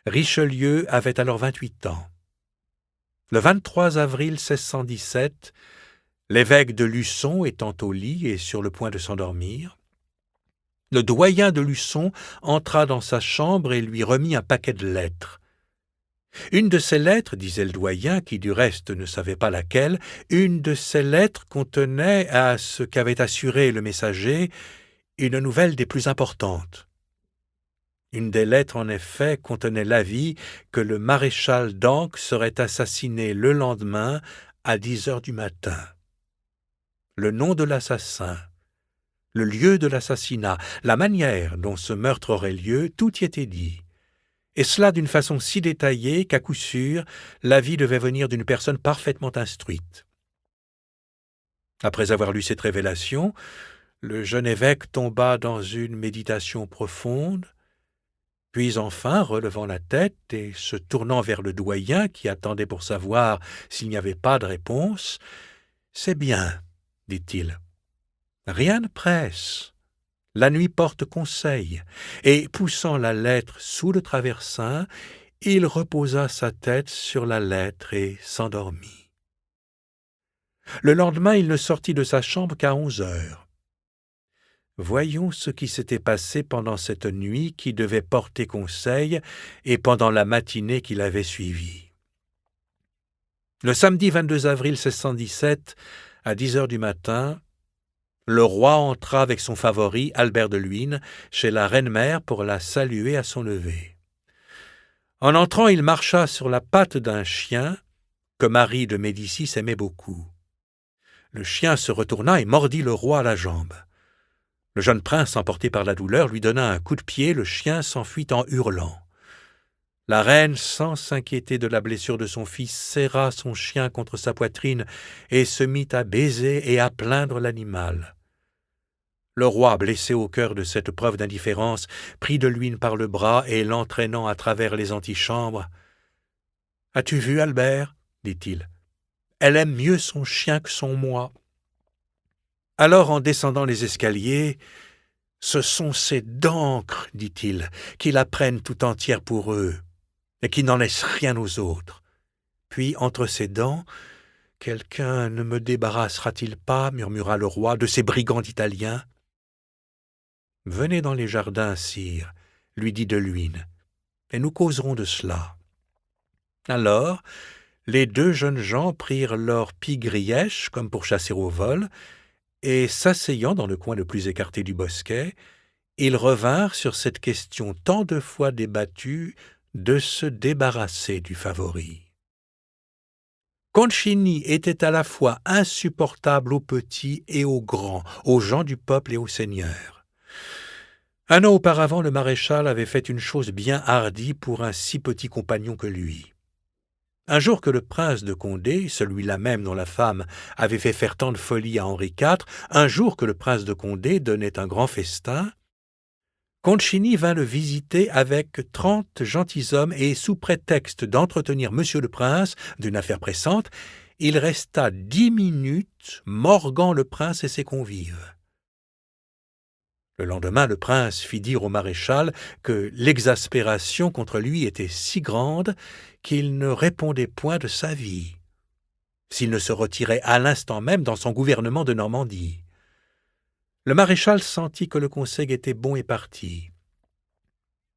B: Richelieu avait alors 28 ans. Le 23 avril 1617, l'évêque de Luçon étant au lit et sur le point de s'endormir, Le doyen de Luçon entra dans sa chambre et lui remit un paquet de lettres. Une de ces lettres, disait le doyen, qui du reste ne savait pas laquelle, une de ces lettres contenait, à ce qu'avait assuré le messager, une nouvelle des plus importantes. Une des lettres, en effet, contenait l'avis que le maréchal d'Ancre serait assassiné le lendemain à 10 heures du matin. Le nom de l'assassin, le lieu de l'assassinat, la manière dont ce meurtre aurait lieu, tout y était dit. Et cela d'une façon si détaillée qu'à coup sûr, l'avis devait venir d'une personne parfaitement instruite. Après avoir lu cette révélation, le jeune évêque tomba dans une méditation profonde, puis enfin, relevant la tête et se tournant vers le doyen qui attendait pour savoir s'il n'y avait pas de réponse, « C'est bien, dit-il. Rien ne presse. La nuit porte conseil. » Et poussant la lettre sous le traversin, il reposa sa tête sur la lettre et s'endormit. Le lendemain, il ne sortit de sa chambre qu'à 11 heures. Voyons ce qui s'était passé pendant cette nuit qui devait porter conseil et pendant la matinée qui l'avait suivie. Le samedi 22 avril 1617, à 10 heures du matin, le roi entra avec son favori, Albert de Luynes, chez la reine-mère pour la saluer à son lever. En entrant, il marcha sur la patte d'un chien que Marie de Médicis aimait beaucoup. Le chien se retourna et mordit le roi à la jambe. Le jeune prince, emporté par la douleur, lui donna un coup de pied, le chien s'enfuit en hurlant. La reine, sans s'inquiéter de la blessure de son fils, serra son chien contre sa poitrine et se mit à baiser et à plaindre l'animal. Le roi, blessé au cœur de cette preuve d'indifférence, prit de Luynes par le bras et l'entraînant à travers les antichambres. « As-tu vu, Albert ?» dit-il. « Elle aime mieux son chien que son moi. » Alors, en descendant les escaliers, « Ce sont ces d'Ancre, dit-il, qui la prennent tout entière pour eux, et qui n'en laissent rien aux autres. » Puis, entre ses dents, « Quelqu'un ne me débarrassera-t-il pas, murmura le roi, de ces brigands d'Italiens ?»« Venez dans les jardins, sire, lui dit de Luynes, et nous causerons de cela. » Alors, les deux jeunes gens prirent leur pie-grièche, comme pour chasser au vol, et s'asseyant dans le coin le plus écarté du bosquet, ils revinrent sur cette question tant de fois débattue de se débarrasser du favori. Concini était à la fois insupportable aux petits et aux grands, aux gens du peuple et aux seigneurs. Un an auparavant, le maréchal avait fait une chose bien hardie pour un si petit compagnon que lui. Un jour que le prince de Condé, celui-là même dont la femme avait fait faire tant de folie à Henri IV, un jour que le prince de Condé donnait un grand festin, Concini vint le visiter avec 30 gentilshommes et, sous prétexte d'entretenir monsieur le prince d'une affaire pressante, il resta 10 minutes morguant le prince et ses convives. Le lendemain, le prince fit dire au maréchal que l'exaspération contre lui était si grande qu'il ne répondait point de sa vie, s'il ne se retirait à l'instant même dans son gouvernement de Normandie. Le maréchal sentit que le conseil était bon et parti.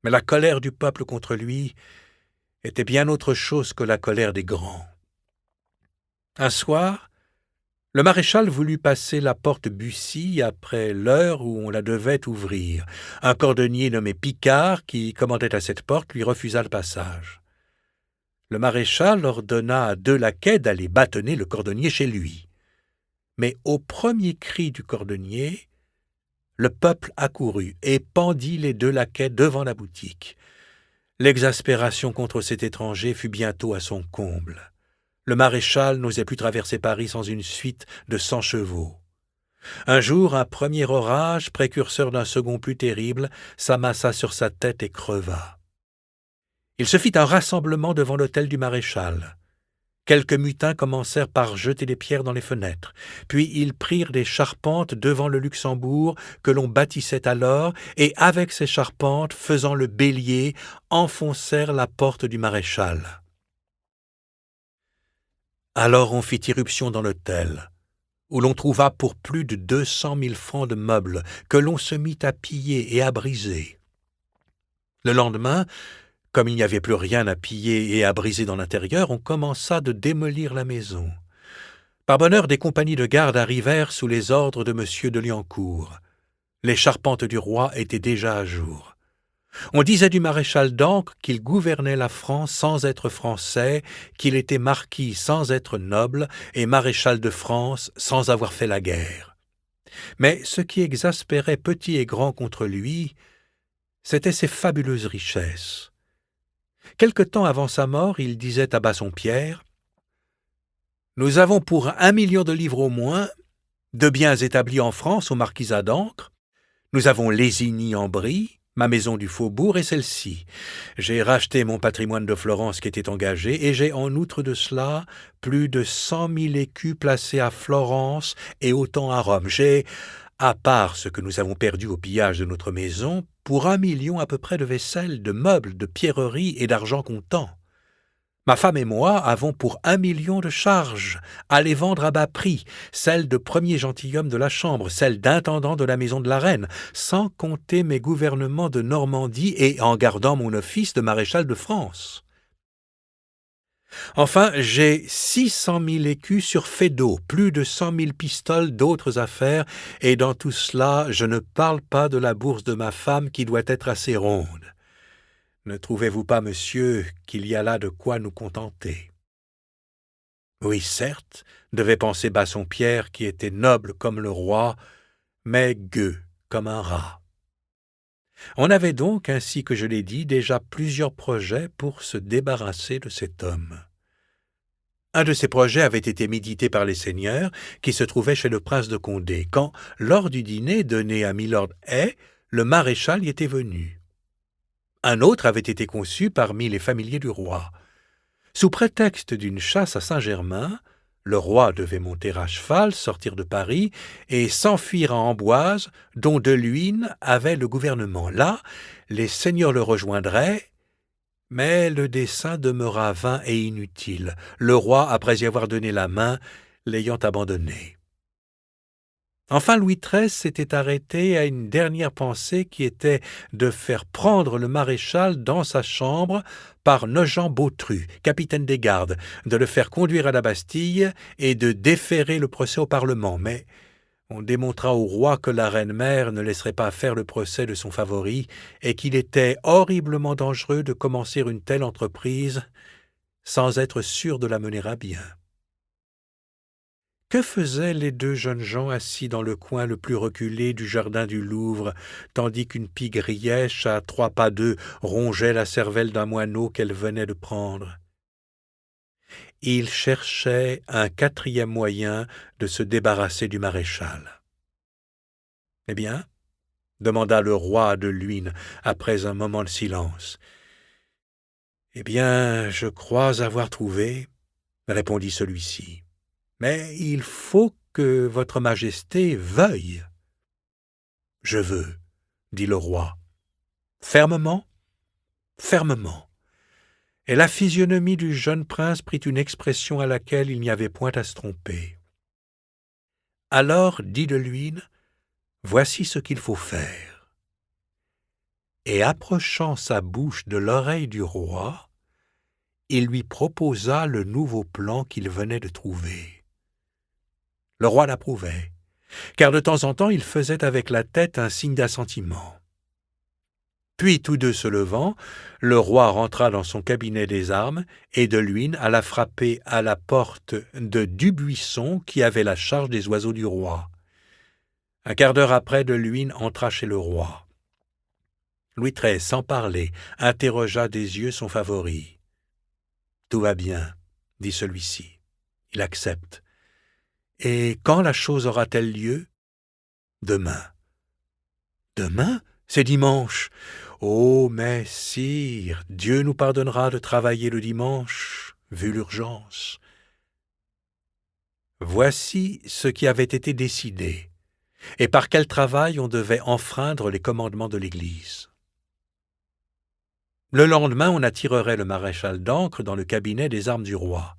B: Mais la colère du peuple contre lui était bien autre chose que la colère des grands. Un soir, le maréchal voulut passer la porte Bussy après l'heure où on la devait ouvrir. Un cordonnier nommé Picard, qui commandait à cette porte, lui refusa le passage. Le maréchal ordonna à 2 laquais d'aller bâtonner le cordonnier chez lui. Mais au premier cri du cordonnier, le peuple accourut et pendit les 2 laquais devant la boutique. L'exaspération contre cet étranger fut bientôt à son comble. Le maréchal n'osait plus traverser Paris sans une suite de 100 chevaux. Un jour, un premier orage, précurseur d'un second plus terrible, s'amassa sur sa tête et creva. Il se fit un rassemblement devant l'hôtel du maréchal. Quelques mutins commencèrent par jeter des pierres dans les fenêtres, puis ils prirent des charpentes devant le Luxembourg que l'on bâtissait alors, et avec ces charpentes, faisant le bélier, enfoncèrent la porte du maréchal. Alors on fit irruption dans l'hôtel. où l'on trouva pour plus de 200 000 francs de meubles que l'on se mit à piller et à briser. Le lendemain, comme il n'y avait plus rien à piller et à briser dans l'intérieur, on commença de démolir la maison. Par bonheur, des compagnies de garde arrivèrent sous les ordres de M. de Liancourt. Les charpentes du roi étaient déjà à jour. On disait du maréchal d'Ancre qu'il gouvernait la France sans être français, qu'il était marquis sans être noble et maréchal de France sans avoir fait la guerre. Mais ce qui exaspérait petit et grand contre lui, c'étaient ses fabuleuses richesses. Quelque temps avant sa mort, il disait à Bassompierre « Nous avons pour 1 million de livres au moins de biens établis en France au marquisat d'Ancre. Nous avons Lésigny en Brie, ma maison du Faubourg et celle-ci. J'ai racheté mon patrimoine de Florence qui était engagé et j'ai en outre de cela plus de 100 000 écus placés à Florence et autant à Rome. J'ai, à part ce que nous avons perdu au pillage de notre maison, pour 1 million à peu près de vaisselle, de meubles, de pierreries et d'argent comptant. Ma femme et moi avons pour 1 million de charges, à les vendre à bas prix, celles de premier gentilhomme de la Chambre, celles d'intendant de la maison de la Reine, sans compter mes gouvernements de Normandie et en gardant mon office de maréchal de France. Enfin, j'ai 600 000 écus sur Feydeau, plus de 100 000 pistoles d'autres affaires, et dans tout cela, je ne parle pas de la bourse de ma femme qui doit être assez ronde. Ne trouvez-vous pas, monsieur, qu'il y a là de quoi nous contenter? Oui, certes, devait penser Bassompierre, qui était noble comme le roi, mais gueux comme un rat. On avait donc, ainsi que je l'ai dit, déjà plusieurs projets pour se débarrasser de cet homme. Un de ces projets avait été médité par les seigneurs, qui se trouvaient chez le prince de Condé, quand, lors du dîner donné à Milord Hay, le maréchal y était venu. Un autre avait été conçu parmi les familiers du roi. Sous prétexte d'une chasse à Saint-Germain, le roi devait monter à cheval, sortir de Paris et s'enfuir à Amboise, dont De Luynes avait le gouvernement. Là, les seigneurs le rejoindraient, mais le dessein demeura vain et inutile, le roi, après y avoir donné la main, l'ayant abandonné. Enfin, Louis XIII s'était arrêté à une dernière pensée qui était de faire prendre le maréchal dans sa chambre par Nogent-Bautru, capitaine des gardes, de le faire conduire à la Bastille et de déférer le procès au Parlement. Mais on démontra au roi que la reine-mère ne laisserait pas faire le procès de son favori et qu'il était horriblement dangereux de commencer une telle entreprise sans être sûr de la mener à bien. Que faisaient les deux jeunes gens assis dans le coin le plus reculé du jardin du Louvre, tandis qu'une pie grièche à 3 pas d'eux rongeait la cervelle d'un moineau qu'elle venait de prendre? Ils cherchaient un 4e moyen de se débarrasser du maréchal. « Eh bien ?» demanda le roi de Luynes après un moment de silence. « Eh bien, je crois avoir trouvé, » répondit celui-ci. « Mais il faut que votre majesté veuille. »« Je veux, » dit le roi. « Fermement, fermement. » Et la physionomie du jeune prince prit une expression à laquelle il n'y avait point à se tromper. « Alors, dit De Luynes, voici ce qu'il faut faire. » Et approchant sa bouche de l'oreille du roi, il lui proposa le nouveau plan qu'il venait de trouver. Le roi l'approuvait, car de temps en temps il faisait avec la tête un signe d'assentiment. Puis, tous deux se levant, le roi rentra dans son cabinet des armes et De Luynes alla frapper à la porte de Dubuisson qui avait la charge des oiseaux du roi. Un quart d'heure après, De Luynes entra chez le roi. Louis XIII, sans parler, interrogea des yeux son favori. « Tout va bien, » dit celui-ci. « Il accepte. » « Et quand la chose aura-t-elle lieu? »« Demain. »« Demain? C'est dimanche. Oh, mais sire, Dieu nous pardonnera de travailler le dimanche, vu l'urgence. » Voici ce qui avait été décidé, et par quel travail on devait enfreindre les commandements de l'Église. Le lendemain, on attirerait le maréchal d'Ancre dans le cabinet des armes du roi.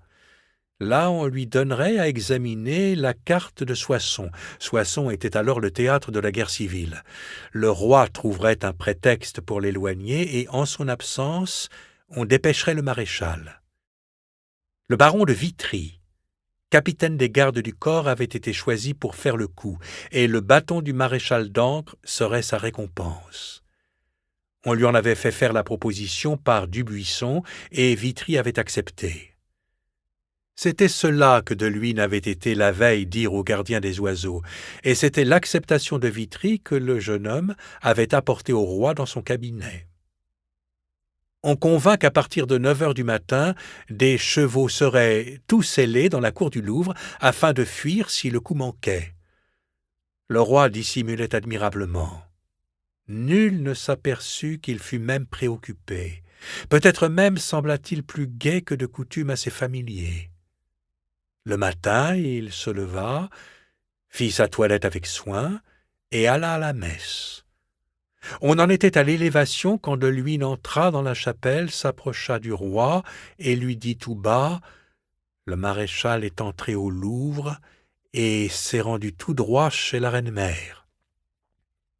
B: Là, on lui donnerait à examiner la carte de Soissons. Soissons était alors le théâtre de la guerre civile. Le roi trouverait un prétexte pour l'éloigner et, en son absence, on dépêcherait le maréchal. Le baron de Vitry, capitaine des gardes du corps, avait été choisi pour faire le coup, et le bâton du maréchal d'Ancre serait sa récompense. On lui en avait fait faire la proposition par Dubuisson, et Vitry avait accepté. C'était cela que de Luynes avait été la veille dire au gardien des oiseaux, et c'était l'acceptation de Vitry que le jeune homme avait apportée au roi dans son cabinet. On convint qu'à partir de 9 heures du matin, des chevaux seraient tous sellés dans la cour du Louvre afin de fuir si le coup manquait. Le roi dissimulait admirablement. Nul ne s'aperçut qu'il fût même préoccupé. Peut-être même sembla-t-il plus gai que de coutume à ses familiers. Le matin, il se leva, fit sa toilette avec soin et alla à la messe. On en était à l'élévation quand de Luynes entra dans la chapelle, s'approcha du roi et lui dit tout bas « Le maréchal est entré au Louvre et s'est rendu tout droit chez la reine-mère. »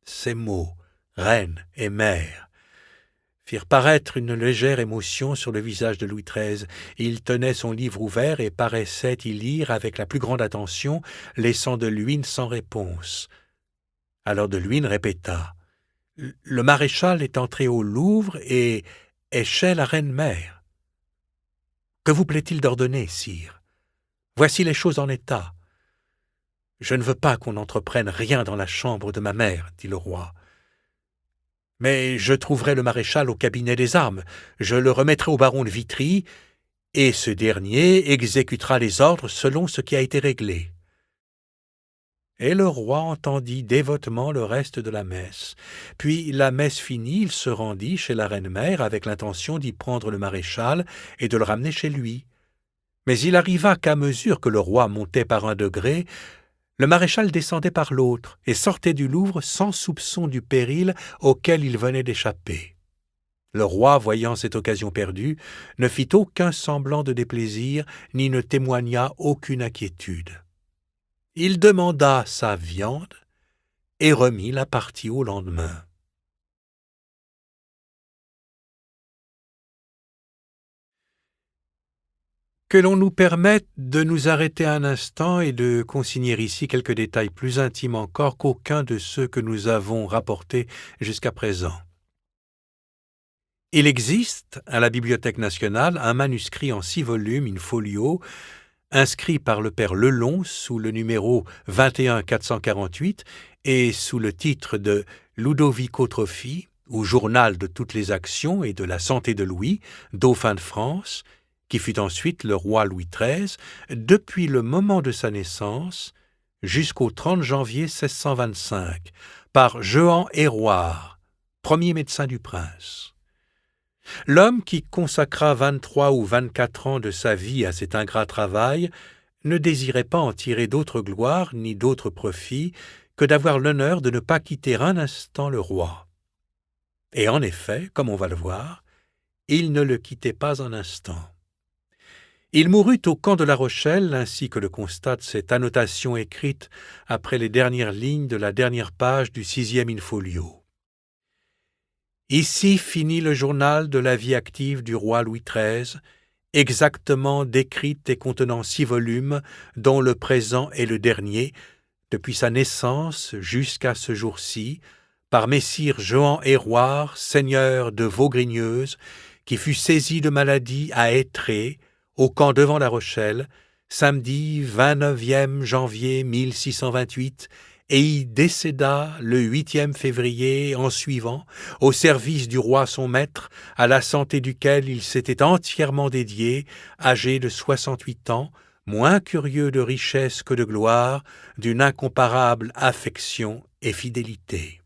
B: Ces mots, reine et mère, firent paraître une légère émotion sur le visage de Louis XIII. Il tenait son livre ouvert et paraissait y lire avec la plus grande attention, laissant de Luynes sans réponse. Alors de Luynes répéta « Le maréchal est entré au Louvre et est chez la reine-mère. »« Que vous plaît-il d'ordonner, sire ? Voici les choses en état. »« Je ne veux pas qu'on entreprenne rien dans la chambre de ma mère, dit le roi. Mais je trouverai le maréchal au cabinet des armes, je le remettrai au baron de Vitry, et ce dernier exécutera les ordres selon ce qui a été réglé. » Et le roi entendit dévotement le reste de la messe. Puis, la messe finie, il se rendit chez la reine-mère avec l'intention d'y prendre le maréchal et de le ramener chez lui. Mais il arriva qu'à mesure que le roi montait par un degré, le maréchal descendait par l'autre et sortait du Louvre sans soupçon du péril auquel il venait d'échapper. Le roi, voyant cette occasion perdue, ne fit aucun semblant de déplaisir, ni ne témoigna aucune inquiétude. Il demanda sa viande et remit la partie au lendemain. Que l'on nous permette de nous arrêter un instant et de consigner ici quelques détails plus intimes encore qu'aucun de ceux que nous avons rapportés jusqu'à présent. Il existe, à la Bibliothèque nationale, un manuscrit en 6 volumes, in folio, inscrit par le père Lelon sous le numéro 21448 et sous le titre de Ludovico Trophi, ou Journal de toutes les actions et de la santé de Louis, dauphin de France, qui fut ensuite le roi Louis XIII, depuis le moment de sa naissance jusqu'au 30 janvier 1625, par Jehan Héroard, premier médecin du prince. L'homme qui consacra 23 ou 24 ans de sa vie à cet ingrat travail ne désirait pas en tirer d'autre gloire ni d'autre profit que d'avoir l'honneur de ne pas quitter un instant le roi. Et en effet, comme on va le voir, il ne le quittait pas un instant. Il mourut au camp de La Rochelle, ainsi que le constate cette annotation écrite après les dernières lignes de la dernière page du 6e in-folio. Ici finit le journal de la vie active du roi Louis XIII, exactement décrite et contenant 6 volumes, dont le présent est le dernier, depuis sa naissance jusqu'à ce jour-ci, par messire Jehan Héroard, seigneur de Vaugrigneuse, qui fut saisi de maladie à Étré, au camp devant La Rochelle, samedi 29e janvier 1628, et y décéda le 8e février en suivant, au service du roi son maître, à la santé duquel il s'était entièrement dédié, âgé de 68 ans, moins curieux de richesse que de gloire, d'une incomparable affection et fidélité.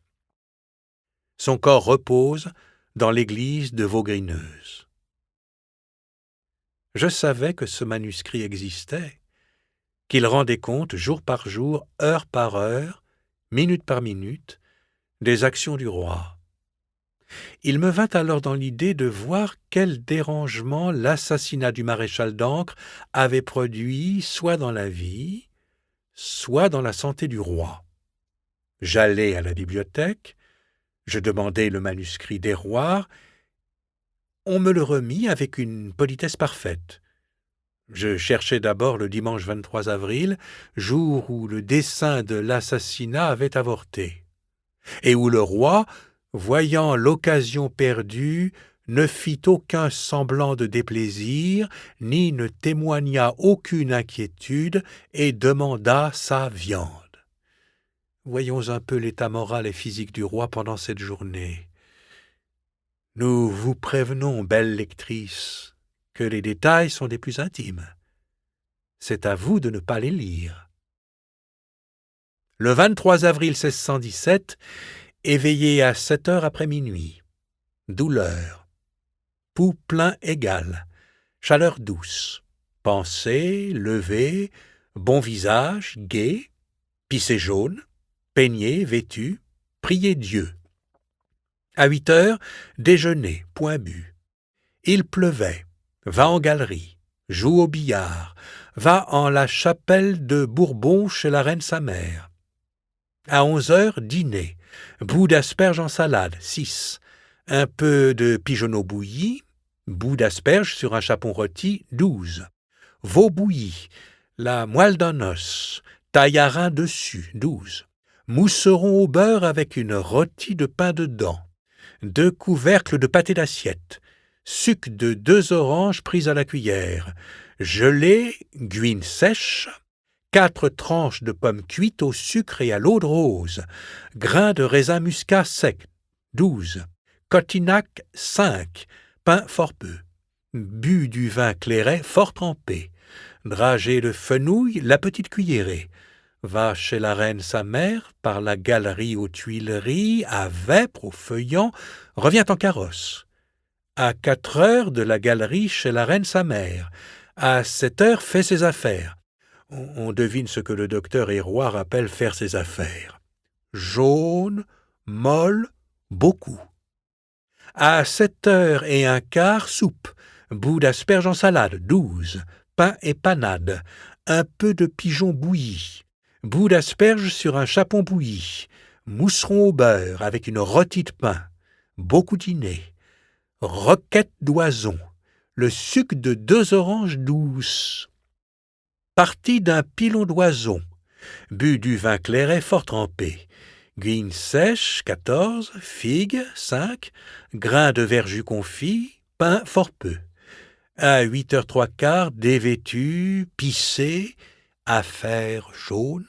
B: Son corps repose dans l'église de Vaugrineuse. Je savais que ce manuscrit existait, qu'il rendait compte jour par jour, heure par heure, minute par minute, des actions du roi. Il me vint alors dans l'idée de voir quel dérangement l'assassinat du maréchal d'Ancre avait produit soit dans la vie, soit dans la santé du roi. J'allai à la bibliothèque, je demandai le manuscrit d'Héroard. On me le remit avec une politesse parfaite. Je cherchai d'abord le dimanche 23 avril, jour où le dessein de l'assassinat avait avorté, et où le roi, voyant l'occasion perdue, ne fit aucun semblant de déplaisir, ni ne témoigna aucune inquiétude, et demanda sa viande. Voyons un peu l'état moral et physique du roi pendant cette journée. Nous vous prévenons, belle lectrice, que les détails sont des plus intimes. C'est à vous de ne pas les lire. Le 23 avril 1617, éveillé à 7 heures après minuit. Douleur. Pouls plein égal. Chaleur douce. Pensée, levée, bon visage, gai, pissé jaune, peigné, vêtu, prier Dieu. À 8 heures, déjeuner, point bu. Il pleuvait. Va en galerie, joue au billard, va en la chapelle de Bourbon chez la reine sa mère. À 11 heures, dîner, bout d'asperges en salade, 6, un peu de pigeonneau bouilli, bout d'asperges sur un chapon rôti, 12, veau bouilli, la moelle d'un os, taillarin dessus, 12, mousseron au beurre avec une rôtie de pain dedans, 2 couvercles de pâté d'assiette, suc de 2 oranges prises à la cuillère, gelée, guine sèche, 4 tranches de pommes cuites au sucre et à l'eau de rose, grains de raisin muscat sec, 12, cotinac 5, pain fort peu, bu du vin clairet fort trempé, dragée de fenouil la petite cuillerée, va chez la reine sa mère, par la galerie aux Tuileries, à Vêpres, au Feuillant, revient en carrosse. À 4 heures de la galerie chez la reine sa mère. À 7 heures fait ses affaires. On devine ce que le docteur Héroard appelle faire ses affaires. Jaune, molle, beaucoup. À 7 heures et un quart, soupe, bout d'asperges en salade, 12, pain et panade, un peu de pigeon bouilli, bout d'asperges sur un chapon bouilli, mousseron au beurre avec une rôtie de pain, beaucoup dîner. Roquette d'oison, le suc de 2 oranges douces. Partie d'un pilon d'oison, bu du vin clairet fort trempé. Guine sèche, 14, figues, 5, grains de verjus confits, pain fort peu. À 8 heures 3/4, dévêtu, pissé, affaire jaune,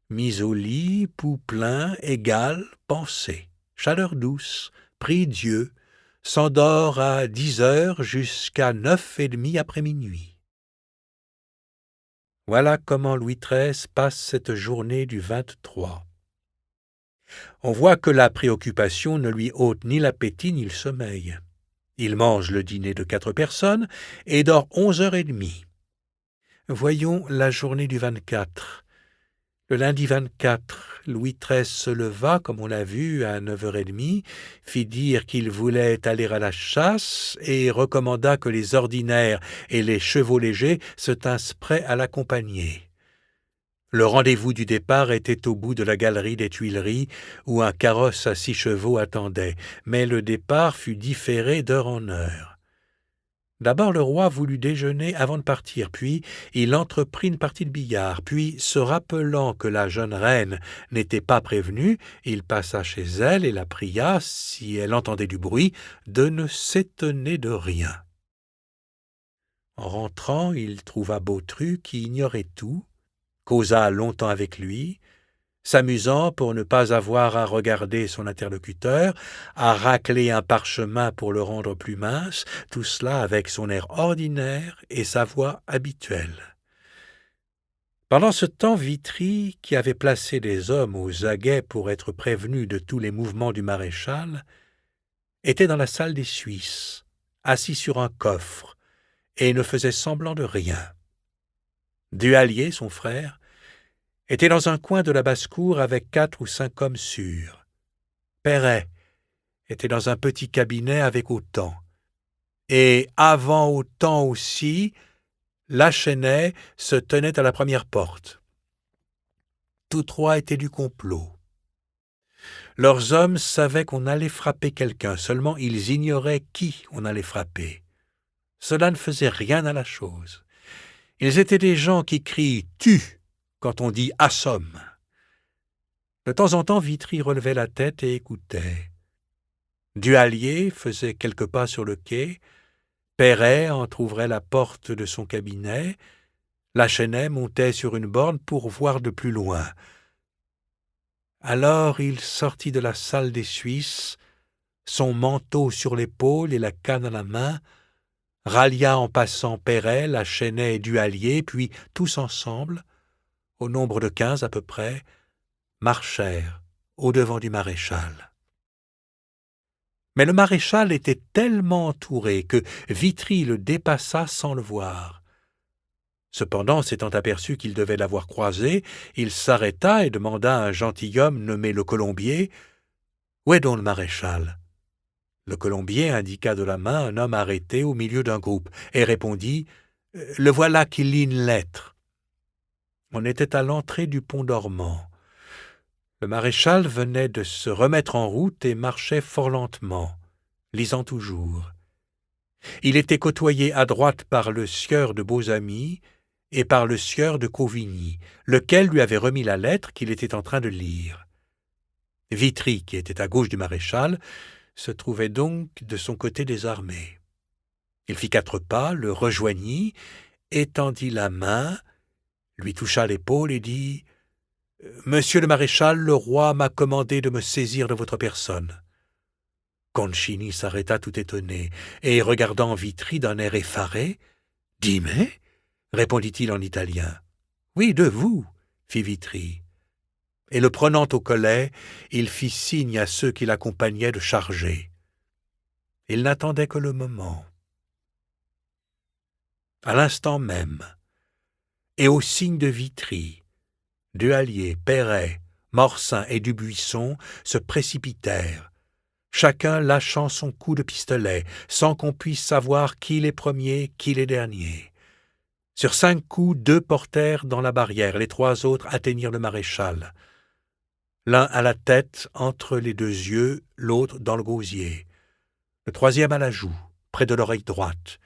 B: mise au lit, pouls plein, égal, pensée, chaleur douce, prie Dieu, s'endort à 10 heures jusqu'à 9h30 après minuit. Voilà comment Louis XIII passe cette journée du 23. On voit que la préoccupation ne lui ôte ni l'appétit ni le sommeil. Il mange le dîner de 4 personnes et dort 11h30. Voyons la journée du 24. Le lundi 24, Louis XIII se leva, comme on l'a vu, à 9h30, fit dire qu'il voulait aller à la chasse et recommanda que les ordinaires et les chevaux légers se tinssent prêts à l'accompagner. Le rendez-vous du départ était au bout de la galerie des Tuileries, où un carrosse à 6 chevaux attendait, mais le départ fut différé d'heure en heure. D'abord le roi voulut déjeuner avant de partir, puis il entreprit une partie de billard, puis, se rappelant que la jeune reine n'était pas prévenue, il passa chez elle et la pria, si elle entendait du bruit, de ne s'étonner de rien. En rentrant, il trouva Bautru qui ignorait tout, causa longtemps avec lui, s'amusant pour ne pas avoir à regarder son interlocuteur, à racler un parchemin pour le rendre plus mince, tout cela avec son air ordinaire et sa voix habituelle. Pendant ce temps, Vitry, qui avait placé des hommes aux aguets pour être prévenu de tous les mouvements du maréchal, était dans la salle des Suisses, assis sur un coffre, et ne faisait semblant de rien. Duhallier, son frère, était dans un coin de la basse-cour avec 4 ou 5 hommes sûrs. Perret était dans un petit cabinet avec Autan. Et avant Autan aussi, Lachenay se tenait à la première porte. Tous trois étaient du complot. Leurs hommes savaient qu'on allait frapper quelqu'un, seulement ils ignoraient qui on allait frapper. Cela ne faisait rien à la chose. Ils étaient des gens qui crient « tue » quand on dit « assomme ». De temps en temps, Vitry relevait la tête et écoutait. Duhallier faisait quelques pas sur le quai, Perret entr'ouvrait la porte de son cabinet, Lachenay montait sur une borne pour voir de plus loin. Alors il sortit de la salle des Suisses, son manteau sur l'épaule et la canne à la main, rallia en passant Perret, Lachenay et Duhallier, puis tous ensemble, au nombre de 15 à peu près, marchèrent au-devant du maréchal. Mais le maréchal était tellement entouré que Vitry le dépassa sans le voir. Cependant, s'étant aperçu qu'il devait l'avoir croisé, il s'arrêta et demanda à un gentilhomme nommé le Colombier « Où est donc le maréchal ?» Le Colombier indiqua de la main un homme arrêté au milieu d'un groupe et répondit « Le voilà qui lit une lettre. » On était à l'entrée du pont dormant. Le maréchal venait de se remettre en route et marchait fort lentement, lisant toujours. Il était côtoyé à droite par le sieur de Beauzamy et par le sieur de Cauvigny, lequel lui avait remis la lettre qu'il était en train de lire. Vitry, qui était à gauche du maréchal, se trouvait donc de son côté des armées. Il fit 4 pas, le rejoignit, étendit la main, lui toucha l'épaule et dit « Monsieur le maréchal, le roi m'a commandé de me saisir de votre personne. » Concini s'arrêta tout étonné, et regardant Vitry d'un air effaré, « Dis-moi » répondit-il en italien. « Oui, de vous, » fit Vitry. Et le prenant au collet, il fit signe à ceux qui l'accompagnaient de charger. Il n'attendait que le moment. À l'instant même, et au signe de Vitry, Duhallier, Perret, Morsin et Dubuisson se précipitèrent, chacun lâchant son coup de pistolet, sans qu'on puisse savoir qui les premiers, qui les derniers. Sur 5 coups, 2 portèrent dans la barrière, les 3 autres atteignirent le maréchal. L'un à la tête, entre les 2 yeux, l'autre dans le gosier. Le 3e à la joue, près de l'oreille droite.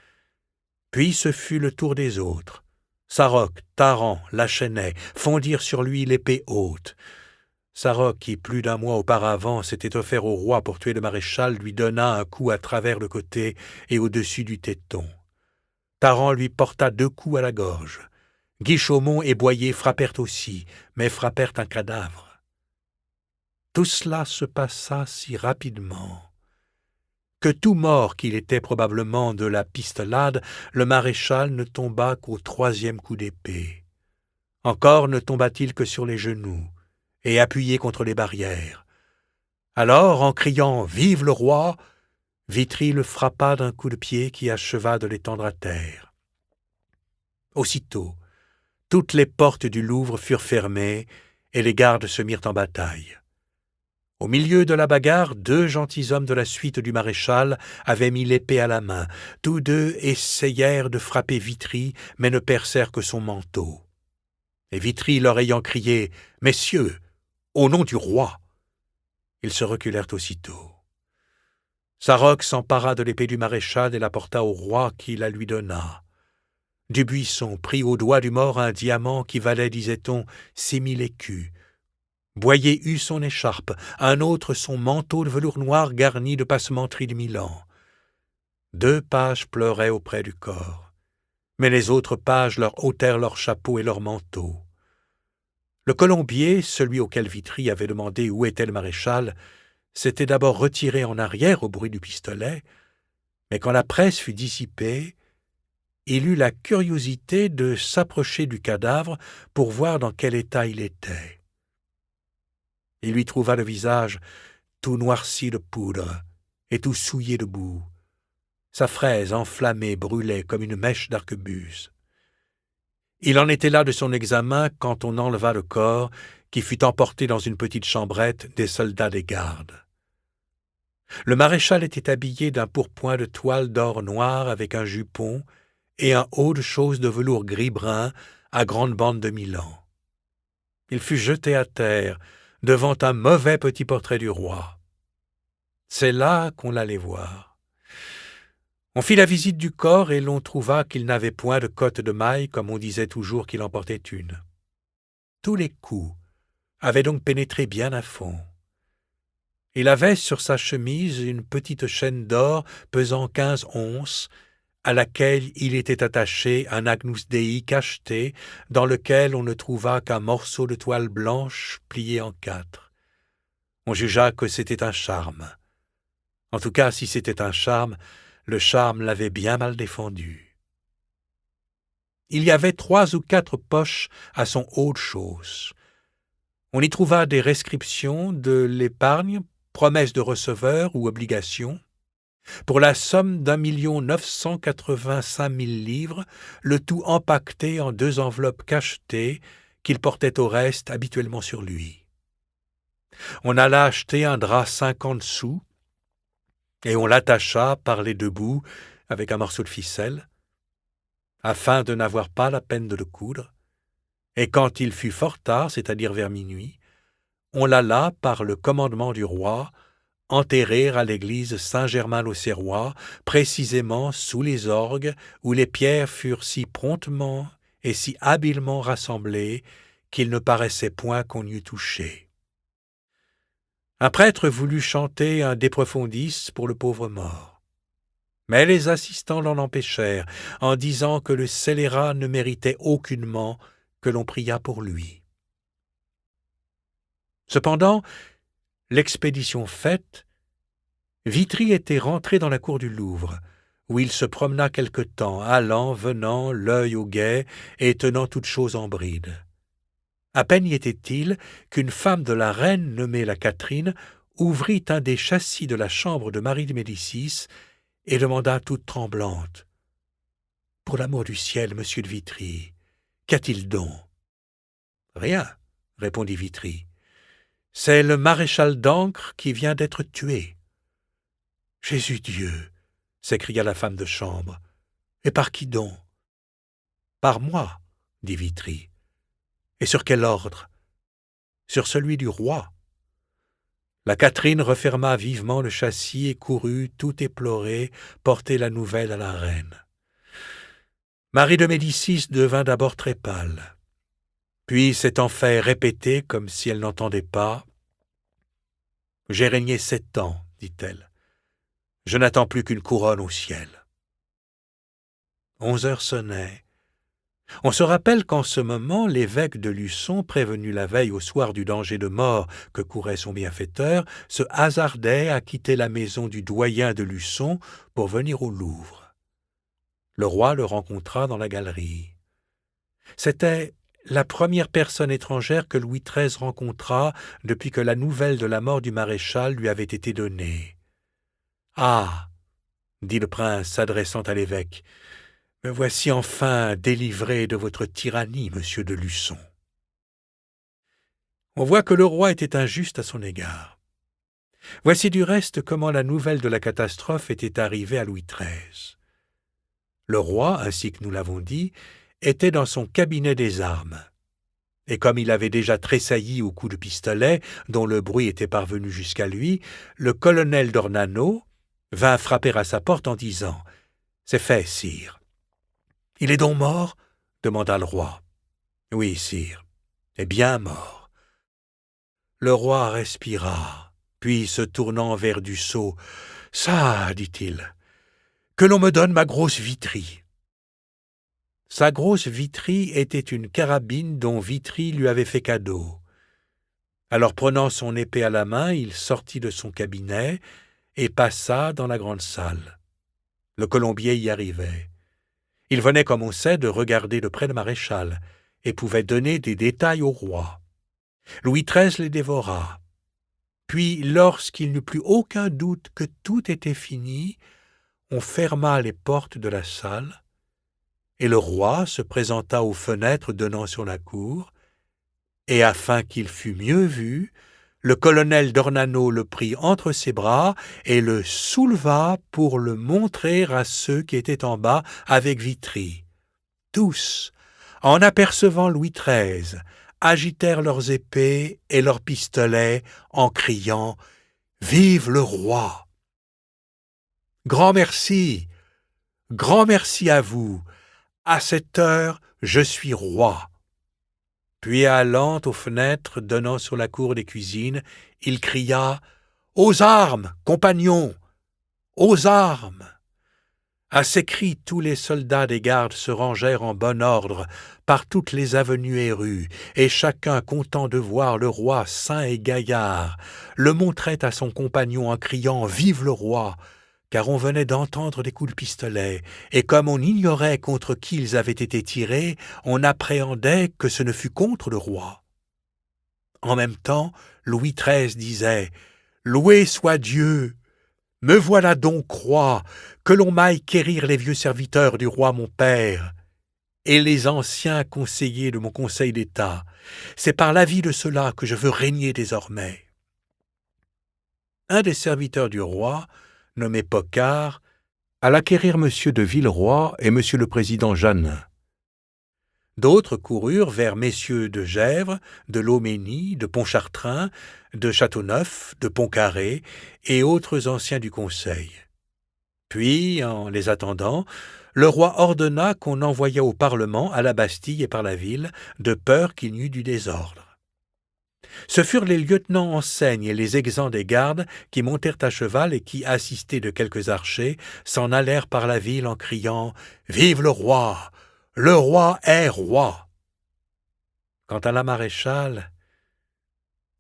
B: Puis ce fut le tour des autres. Sarroc, Tarrant, Lachenay fondirent sur lui l'épée haute. Sarroc, qui plus d'1 mois auparavant s'était offert au roi pour tuer le maréchal, lui donna un coup à travers le côté et au-dessus du téton. Tarrant lui porta 2 coups à la gorge. Guichaumont et Boyer frappèrent aussi, mais frappèrent un cadavre. Tout cela se passa si rapidement que tout mort qu'il était probablement de la pistolade, le maréchal ne tomba qu'au 3e coup d'épée. Encore ne tomba-t-il que sur les genoux et appuyé contre les barrières. Alors, en criant « Vive le roi !», Vitry le frappa d'un coup de pied qui acheva de l'étendre à terre. Aussitôt, toutes les portes du Louvre furent fermées et les gardes se mirent en bataille. Au milieu de la bagarre, 2 gentilshommes de la suite du maréchal avaient mis l'épée à la main. Tous 2 essayèrent de frapper Vitry, mais ne percèrent que son manteau. Et Vitry leur ayant crié « Messieurs, au nom du roi !» ils se reculèrent aussitôt. Sarroc s'empara de l'épée du maréchal et la porta au roi qui la lui donna. Dubuisson prit au doigt du mort un diamant qui valait, disait-on, 6000 écus. Boyer eut son écharpe, un autre son manteau de velours noir garni de passementeries de Milan. 2 pages pleuraient auprès du corps, mais les autres pages leur ôtèrent leurs chapeaux et leurs manteaux. Le Colombier, celui auquel Vitry avait demandé où était le maréchal, s'était d'abord retiré en arrière au bruit du pistolet, mais quand la presse fut dissipée, il eut la curiosité de s'approcher du cadavre pour voir dans quel état il était. Il lui trouva le visage tout noirci de poudre et tout souillé de boue. Sa fraise enflammée brûlait comme une mèche d'arquebuse. Il en était là de son examen quand on enleva le corps, qui fut emporté dans une petite chambrette des soldats des gardes. Le maréchal était habillé d'un pourpoint de toile d'or noir avec un jupon et un haut de chose de velours gris-brun à grande bande de Milan. Il fut jeté à terre devant un mauvais petit portrait du roi. C'est là qu'on l'allait voir. On fit la visite du corps et l'on trouva qu'il n'avait point de cotte de maille comme on disait toujours qu'il en portait une. Tous les coups avaient donc pénétré bien à fond. Il avait sur sa chemise une petite chaîne d'or pesant 15 onces, à laquelle il était attaché un Agnus Dei cacheté, dans lequel on ne trouva qu'un morceau de toile blanche plié en 4. On jugea que c'était un charme. En tout cas, si c'était un charme, le charme l'avait bien mal défendu. Il y avait 3 ou 4 poches à son haut de chausse. On y trouva des rescriptions de l'épargne, promesses de receveur ou obligations, pour la somme d'1 985 000 livres, le tout empaqueté en 2 enveloppes cachetées qu'il portait au reste habituellement sur lui. On alla acheter un drap 50 sous, et on l'attacha par les 2 bouts avec un morceau de ficelle, afin de n'avoir pas la peine de le coudre, et quand il fut fort tard, c'est-à-dire vers minuit, on l'alla, par le commandement du roi, enterrer à l'église Saint-Germain-l'Auxerrois, précisément sous les orgues, où les pierres furent si promptement et si habilement rassemblées qu'il ne paraissait point qu'on y eût touché. Un prêtre voulut chanter un De Profundis pour le pauvre mort. Mais les assistants l'en empêchèrent, en disant que le scélérat ne méritait aucunement que l'on priât pour lui. Cependant, l'expédition faite, Vitry était rentré dans la cour du Louvre, où il se promena quelque temps, allant, venant, l'œil au guet, et tenant toutes choses en bride. À peine y était-il qu'une femme de la reine nommée la Catherine ouvrit un des châssis de la chambre de Marie de Médicis et demanda toute tremblante: « Pour l'amour du ciel, monsieur de Vitry, qu'a-t-il donc ?»« Rien, » répondit Vitry. « C'est le maréchal d'Ancre qui vient d'être tué. »« Jésus Dieu !» s'écria la femme de chambre. « Et par qui donc ?»« Par moi, » dit Vitry. « Et sur quel ordre ?»« Sur celui du roi. » La Catherine referma vivement le châssis et courut, tout éplorée, porter la nouvelle à la reine. Marie de Médicis devint d'abord très pâle. Puis, s'étant fait répéter comme si elle n'entendait pas, « J'ai régné 7 ans, dit-elle. Je n'attends plus qu'une couronne au ciel. » 11 heures sonnaient. On se rappelle qu'en ce moment, l'évêque de Luçon, prévenu la veille au soir du danger de mort que courait son bienfaiteur, se hasardait à quitter la maison du doyen de Luçon pour venir au Louvre. Le roi le rencontra dans la galerie. C'était la première personne étrangère que Louis XIII rencontra depuis que la nouvelle de la mort du maréchal lui avait été donnée. « Ah !» dit le prince, s'adressant à l'évêque, « me voici enfin délivré de votre tyrannie, monsieur de Luçon. » On voit que le roi était injuste à son égard. Voici du reste comment la nouvelle de la catastrophe était arrivée à Louis XIII. Le roi, ainsi que nous l'avons dit, était dans son cabinet des armes. Et comme il avait déjà tressailli au coup de pistolet, dont le bruit était parvenu jusqu'à lui, le colonel d'Ornano vint frapper à sa porte en disant « C'est fait, sire. » « Il est donc mort ?» demanda le roi. « Oui, sire, est bien mort. » Le roi respira, puis se tournant vers Dussault, « Ça, dit-il, que l'on me donne ma grosse Vitry. » Sa grosse Vitry était une carabine dont Vitry lui avait fait cadeau. Alors prenant son épée à la main, il sortit de son cabinet et passa dans la grande salle. Le colombier y arrivait. Il venait, comme on sait, de regarder de près le maréchal et pouvait donner des détails au roi. Louis XIII les dévora. Puis, lorsqu'il n'eut plus aucun doute que tout était fini, on ferma les portes de la salle et le roi se présenta aux fenêtres donnant sur la cour et, afin qu'il fût mieux vu, Le colonel d'Ornano le prit entre ses bras et le souleva pour le montrer à ceux qui étaient en bas avec Vitry. Tous, en apercevant Louis XIII, agitèrent leurs épées et leurs pistolets en criant « Vive le roi !»« Grand merci à vous. À cette heure, je suis roi. » Puis allant aux fenêtres donnant sur la cour des cuisines, il cria « Aux armes, compagnons! Aux armes !» À ces cris, tous les soldats des gardes se rangèrent en bon ordre par toutes les avenues et rues, et chacun, content de voir le roi sain et gaillard, le montrait à son compagnon en criant « Vive le roi !» car on venait d'entendre des coups de pistolet, et comme on ignorait contre qui ils avaient été tirés, on appréhendait que ce ne fût contre le roi. En même temps, Louis XIII disait « Loué soit Dieu ! Me voilà donc roi, que l'on m'aille quérir les vieux serviteurs du roi mon père et les anciens conseillers de mon conseil d'État. C'est par l'avis de ceux-là que je veux régner désormais. » Un des serviteurs du roi, nommé Pocard, alla quérir M. de Villeroy et M. le président Jeannin. D'autres coururent vers messieurs de Gesvres, de Loménie, de Pontchartrain, de Châteauneuf, de Pontcarré et autres anciens du conseil. Puis, en les attendant, le roi ordonna qu'on envoyât au Parlement, à la Bastille et par la ville, de peur qu'il n'y eût du désordre. Ce furent les lieutenants en ceigne et les exempts des gardes qui montèrent à cheval et qui, assistés de quelques archers, s'en allèrent par la ville en criant « Vive le roi! Le roi est roi !» Quant à la maréchale,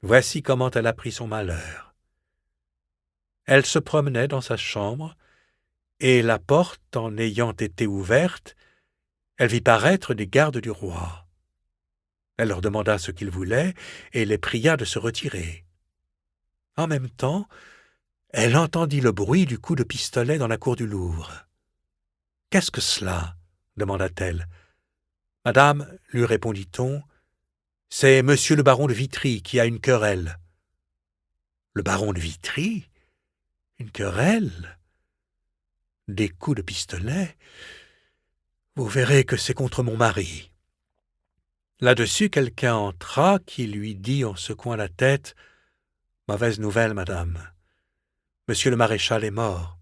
B: voici comment elle apprit son malheur. Elle se promenait dans sa chambre, et la porte en ayant été ouverte, elle vit paraître des gardes du roi. Elle leur demanda ce qu'ils voulaient et les pria de se retirer. En même temps, elle entendit le bruit du coup de pistolet dans la cour du Louvre. « Qu'est-ce que cela ?» demanda-t-elle. « Madame, lui répondit-on, c'est monsieur le baron de Vitry qui a une querelle. »« Le baron de Vitry? Une querelle? Des coups de pistolet? Vous verrez que c'est contre mon mari. » Là-dessus, quelqu'un entra qui lui dit en secouant la tête « Mauvaise nouvelle, madame. Monsieur le maréchal est mort. »«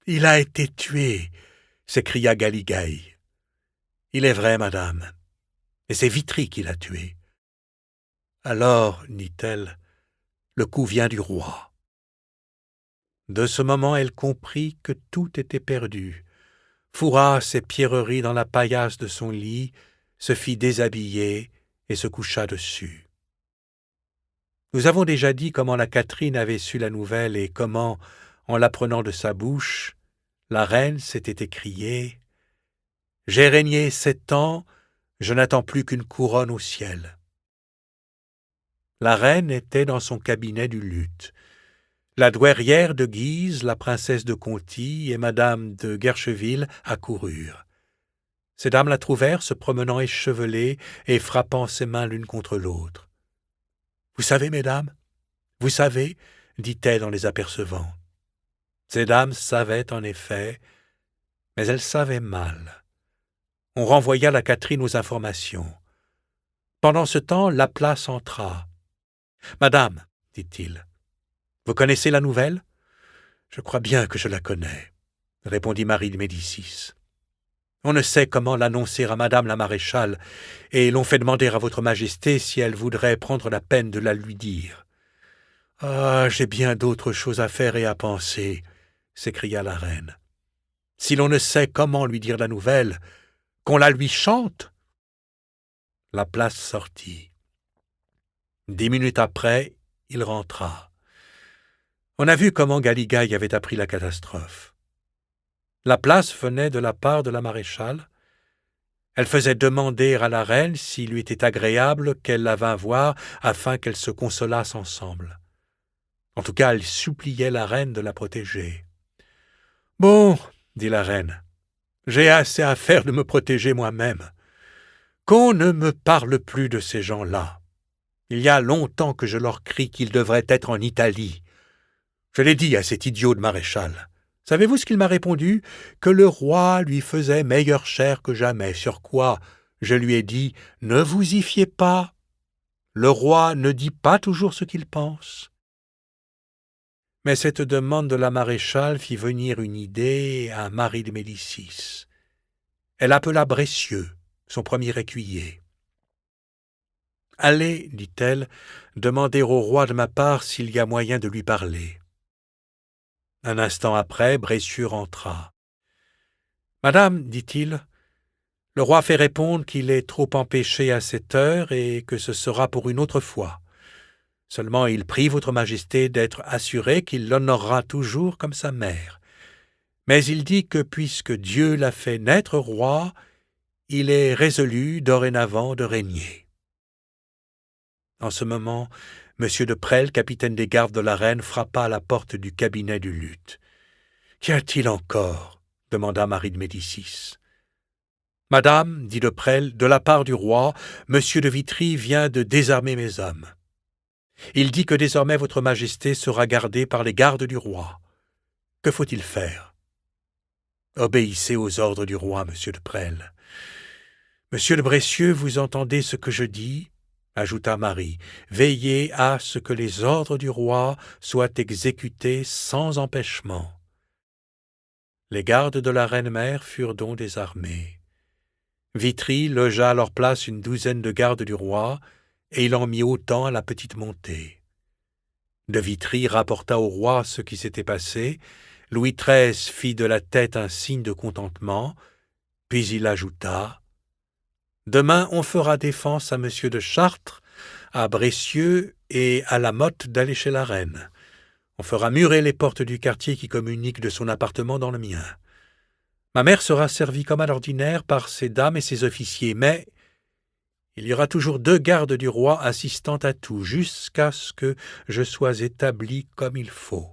B: Il a été tué !» s'écria Galigaï. « Il est vrai, madame, et c'est Vitry qui l'a tué. »« Alors, dit-elle, le coup vient du roi. » De ce moment, elle comprit que tout était perdu, fourra ses pierreries dans la paillasse de son lit, se fit déshabiller et se coucha dessus. Nous avons déjà dit comment la Catherine avait su la nouvelle et comment, en l'apprenant de sa bouche, la reine s'était écriée « J'ai régné 7 ans, je n'attends plus qu'une couronne au ciel. » La reine était dans son cabinet du luth. La douairière de Guise, la princesse de Conti et madame de Guercheville accoururent. Ces dames la trouvèrent se promenant échevelée et frappant ses mains l'une contre l'autre. « Vous savez, mesdames, vous savez, » dit-elle en les apercevant. Ces dames savaient en effet, mais elles savaient mal. On renvoya la Catherine aux informations. Pendant ce temps, Laplace entra. « Madame, dit-il, vous connaissez la nouvelle ? » « Je crois bien que je la connais, » répondit Marie de Médicis. « On ne sait comment l'annoncer à madame la maréchale, et l'on fait demander à votre majesté si elle voudrait prendre la peine de la lui dire. »« Ah, j'ai bien d'autres choses à faire et à penser, » s'écria la reine. « Si l'on ne sait comment lui dire la nouvelle, qu'on la lui chante. » Laplace sortit. 10 minutes après, il rentra. On a vu comment Galigaï avait appris la catastrophe. Laplace venait de la part de la maréchale. Elle faisait demander à la reine s'il lui était agréable qu'elle la vînt voir afin qu'elles se consolassent ensemble. En tout cas, elle suppliait la reine de la protéger. « Bon, dit la reine, j'ai assez à faire de me protéger moi-même. Qu'on ne me parle plus de ces gens-là. Il y a longtemps que je leur crie qu'ils devraient être en Italie. Je l'ai dit à cet idiot de maréchal. Savez-vous ce qu'il m'a répondu? Que le roi lui faisait meilleure chère que jamais, sur quoi je lui ai dit « Ne vous y fiez pas, le roi ne dit pas toujours ce qu'il pense. » Mais cette demande de la maréchale fit venir une idée à Marie de Médicis. Elle appela Bressieux, son premier écuyer. « Allez, dit-elle, demander au roi de ma part s'il y a moyen de lui parler. » Un instant après, Bressieux rentra. « Madame, dit-il, le roi fait répondre qu'il est trop empêché à cette heure et que ce sera pour une autre fois. Seulement il prie votre majesté d'être assurée qu'il l'honorera toujours comme sa mère. Mais il dit que puisque Dieu l'a fait naître roi, il est résolu dorénavant de régner. » En ce moment, M. de Presles, capitaine des gardes de la reine, frappa à la porte du cabinet du luth. « Qu'y a-t-il encore » demanda Marie de Médicis. « Madame, dit de Presles, de la part du roi, M. de Vitry vient de désarmer mes hommes. Il dit que désormais votre majesté sera gardée par les gardes du roi. Que faut-il faire? Obéissez aux ordres du roi, monsieur de Presles. Monsieur de Bressieux, vous entendez ce que je dis? Ajouta Marie. Veillez à ce que les ordres du roi soient exécutés sans empêchement. Les gardes de la reine-mère furent donc désarmés. Vitry logea à leur place une douzaine de gardes du roi, et il en mit autant à la petite montée. De Vitry rapporta au roi ce qui s'était passé. Louis XIII fit de la tête un signe de contentement, puis il ajouta « Demain on fera défense à M. de Chartres, à Bressieux et à la Motte d'aller chez la reine. On fera murer les portes du quartier qui communiquent de son appartement dans le mien. Ma mère sera servie comme à l'ordinaire par ses dames et ses officiers, mais il y aura toujours 2 gardes du roi assistant à tout, jusqu'à ce que je sois établi comme il faut.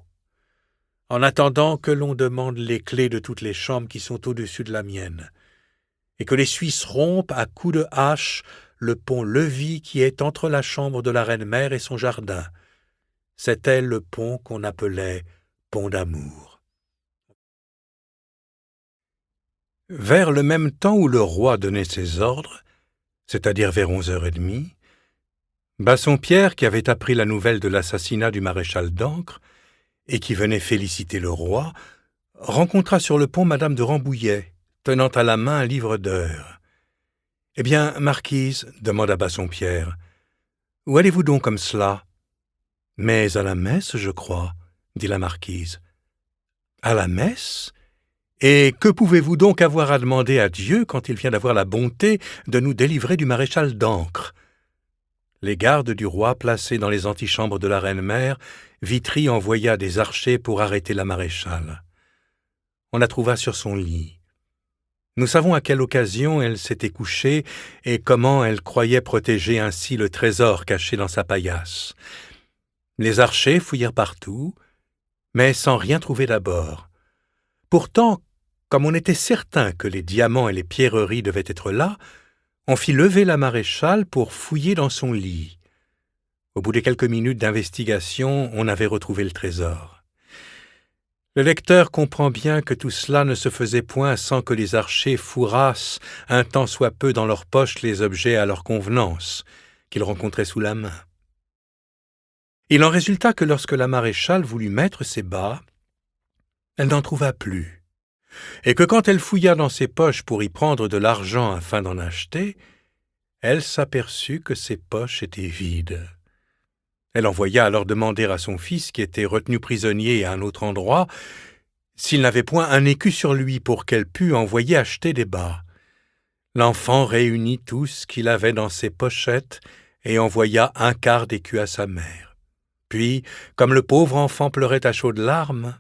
B: En attendant que l'on demande les clés de toutes les chambres qui sont au-dessus de la mienne, et que les Suisses rompent à coups de hache le pont-levis qui est entre la chambre de la reine-mère et son jardin. C'était le pont qu'on appelait pont d'amour. » Vers le même temps où le roi donnait ses ordres, c'est-à-dire vers 11h30, Bassompierre, qui avait appris la nouvelle de l'assassinat du maréchal d'Ancre et qui venait féliciter le roi, rencontra sur le pont madame de Rambouillet, tenant à la main un livre d'heures. « Eh bien, marquise, demanda Bassompierre, où allez-vous donc comme cela? »« Mais à la messe, je crois, dit la marquise. »« À la messe? Et que pouvez-vous donc avoir à demander à Dieu quand il vient d'avoir la bonté de nous délivrer du maréchal d'Ancre ?» Les gardes du roi placés dans les antichambres de la reine-mère, Vitry envoya des archers pour arrêter la maréchale. On la trouva sur son lit. Nous savons à quelle occasion elle s'était couchée et comment elle croyait protéger ainsi le trésor caché dans sa paillasse. Les archers fouillèrent partout, mais sans rien trouver d'abord. Pourtant, comme on était certain que les diamants et les pierreries devaient être là, on fit lever la maréchale pour fouiller dans son lit. Au bout de quelques minutes d'investigation, on avait retrouvé le trésor. Le lecteur comprend bien que tout cela ne se faisait point sans que les archers fourrassent un tant soit peu dans leurs poches les objets à leur convenance, qu'ils rencontraient sous la main. Il en résulta que lorsque la maréchale voulut mettre ses bas, elle n'en trouva plus, et que quand elle fouilla dans ses poches pour y prendre de l'argent afin d'en acheter, elle s'aperçut que ses poches étaient vides. Elle envoya alors demander à son fils, qui était retenu prisonnier à un autre endroit, s'il n'avait point un écu sur lui pour qu'elle pût envoyer acheter des bas. L'enfant réunit tout ce qu'il avait dans ses pochettes et envoya un quart d'écu à sa mère. Puis, comme le pauvre enfant pleurait à chaudes larmes,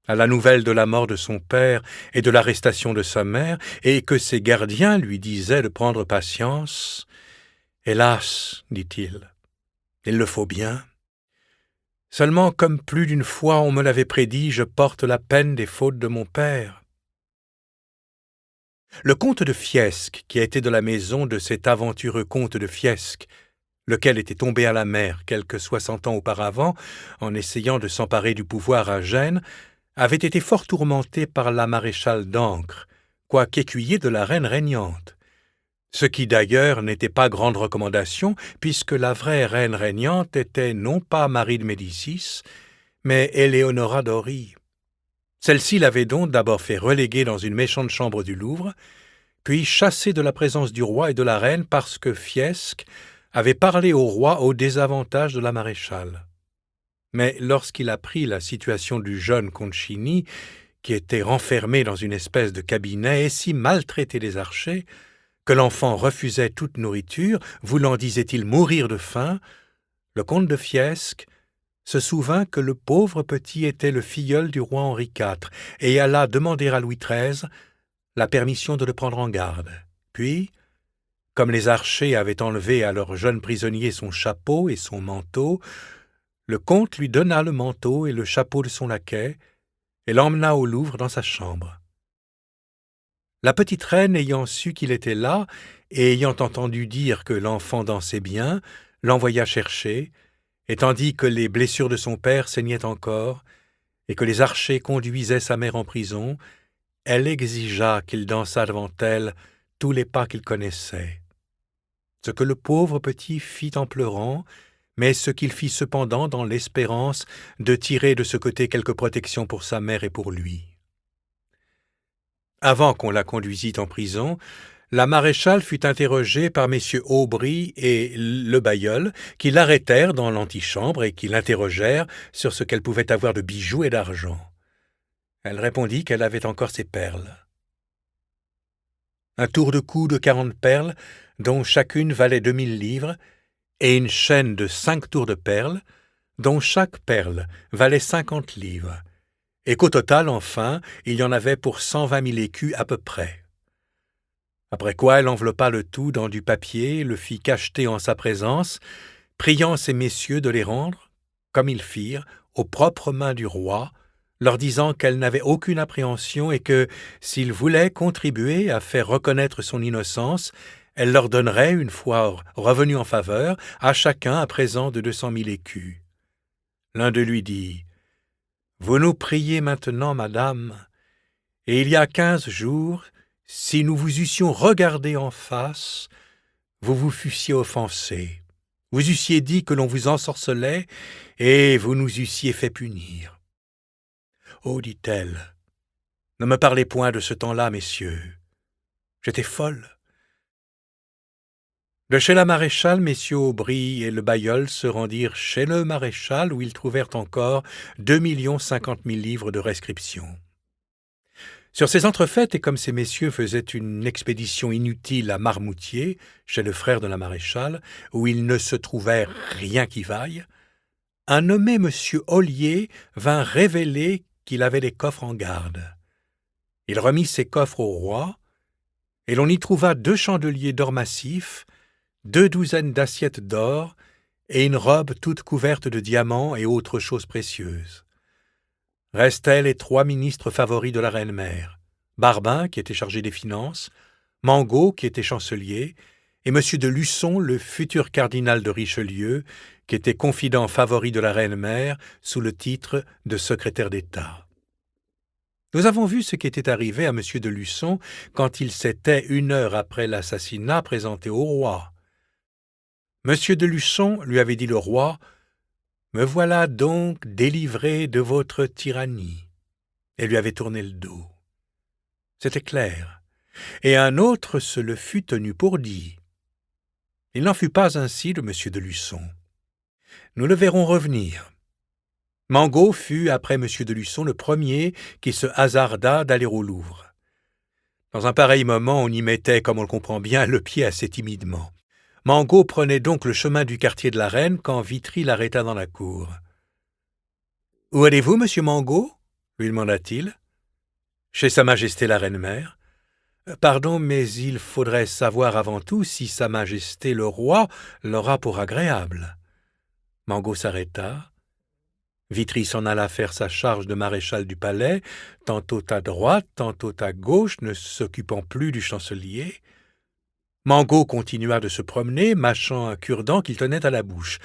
B: à la nouvelle de la mort de son père et de l'arrestation de sa mère, et que ses gardiens lui disaient de prendre patience, « Hélas, dit-il, il le faut bien. Seulement, comme plus d'une fois on me l'avait prédit, je porte la peine des fautes de mon père. » Le comte de Fiesque, qui était de la maison de cet aventureux comte de Fiesque, lequel était tombé à la mer quelques 60 ans auparavant en essayant de s'emparer du pouvoir à Gênes, avait été fort tourmenté par la maréchale d'Ancre, quoiqu'écuyer de la reine régnante. Ce qui d'ailleurs n'était pas grande recommandation, puisque la vraie reine régnante était non pas Marie de Médicis, mais Éléonora d'Ori. Celle-ci l'avait donc d'abord fait reléguer dans une méchante chambre du Louvre, puis chassé de la présence du roi et de la reine parce que Fiesque avait parlé au roi au désavantage de la maréchale. Mais lorsqu'il apprit la situation du jeune Concini, qui était renfermé dans une espèce de cabinet et si maltraité des archers, que l'enfant refusait toute nourriture, voulant, disait-il, mourir de faim, le comte de Fiesque se souvint que le pauvre petit était le filleul du roi Henri IV et alla demander à Louis XIII la permission de le prendre en garde. Puis, comme les archers avaient enlevé à leur jeune prisonnier son chapeau et son manteau, le comte lui donna le manteau et le chapeau de son laquais et l'emmena au Louvre dans sa chambre. La petite reine, ayant su qu'il était là, et ayant entendu dire que l'enfant dansait bien, l'envoya chercher, et tandis que les blessures de son père saignaient encore, et que les archers conduisaient sa mère en prison, elle exigea qu'il dansât devant elle tous les pas qu'il connaissait. Ce que le pauvre petit fit en pleurant, mais ce qu'il fit cependant dans l'espérance de tirer de ce côté quelque protection pour sa mère et pour lui. Avant qu'on la conduisît en prison, la maréchale fut interrogée par messieurs Aubry et Le Bailleul, qui l'arrêtèrent dans l'antichambre et qui l'interrogèrent sur ce qu'elle pouvait avoir de bijoux et d'argent. Elle répondit qu'elle avait encore ses perles. Un tour de cou de 40 perles, dont chacune valait 2000 livres, et une chaîne de 5 tours de perles, dont chaque perle valait 50 livres, et qu'au total, enfin, il y en avait pour 120 000 écus à peu près. Après quoi elle enveloppa le tout dans du papier, le fit cacheter en sa présence, priant ces messieurs de les rendre, comme ils firent, aux propres mains du roi, leur disant qu'elle n'avait aucune appréhension et que, s'ils voulaient contribuer à faire reconnaître son innocence, elle leur donnerait, une fois revenu en faveur, à chacun un présent de 200 000 écus. L'un d'eux lui dit « Vous nous priez maintenant, madame, et il y a 15 jours, si nous vous eussions regardé en face, vous vous fussiez offensé. Vous eussiez dit que l'on vous ensorcelait, et vous nous eussiez fait punir. » Oh, dit-elle, ne me parlez point de ce temps-là, messieurs. J'étais folle. De chez la maréchale, messieurs Aubry et Le Bailleul se rendirent chez le maréchal où ils trouvèrent encore 2 50 000 livres de rescription. Sur ces entrefaites, et comme ces messieurs faisaient une expédition inutile à Marmoutier, chez le frère de la maréchale, où il ne se trouvait rien qui vaille, un nommé M. Ollier vint révéler qu'il avait des coffres en garde. Il remit ces coffres au roi, et l'on y trouva 2 chandeliers d'or massif, 2 douzaines d'assiettes d'or, et une robe toute couverte de diamants et autres choses précieuses. Restaient les 3 ministres favoris de la reine-mère, Barbin, qui était chargé des finances, Mangot, qui était chancelier, et M. de Luçon, le futur cardinal de Richelieu, qui était confident favori de la reine-mère sous le titre de secrétaire d'État. Nous avons vu ce qui était arrivé à M. de Luçon quand il s'était, 1 heure après l'assassinat, présenté au roi. M. de Luçon, lui avait dit le roi, « Me voilà donc délivré de votre tyrannie », et lui avait tourné le dos. C'était clair, et un autre se le fut tenu pour dit. Il n'en fut pas ainsi de M. de Luçon. Nous le verrons revenir. Mangot fut, après M. de Luçon, le premier qui se hasarda d'aller au Louvre. Dans un pareil moment, on y mettait, comme on le comprend bien, le pied assez timidement. Mangot prenait donc le chemin du quartier de la Reine quand Vitry l'arrêta dans la cour. « Où allez-vous, monsieur Mangot ?» lui demanda-t-il. « Chez Sa Majesté la Reine-Mère. »« Pardon, mais il faudrait savoir avant tout si Sa Majesté le Roi l'aura pour agréable. » Mangot s'arrêta. Vitry s'en alla faire sa charge de maréchal du palais, tantôt à droite, tantôt à gauche, ne s'occupant plus du chancelier. Mangot continua de se promener, mâchant un cure-dent qu'il tenait à la bouche.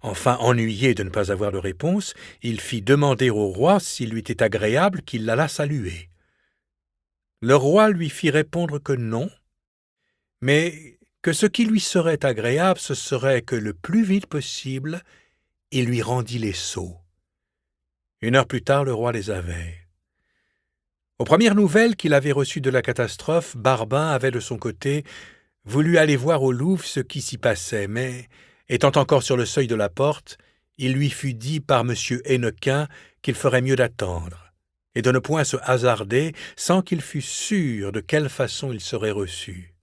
B: Enfin, ennuyé de ne pas avoir de réponse, il fit demander au roi s'il lui était agréable qu'il l'allât saluer. Le roi lui fit répondre que non, mais que ce qui lui serait agréable, ce serait que le plus vite possible, il lui rendît les sceaux. 1 heure plus tard, le roi les avait. Aux premières nouvelles qu'il avait reçues de la catastrophe, Barbin avait de son côté voulu aller voir au Louvre ce qui s'y passait, mais, étant encore sur le seuil de la porte, il lui fut dit par M. Hennequin qu'il ferait mieux d'attendre, et de ne point se hasarder sans qu'il fût sûr de quelle façon il serait reçu.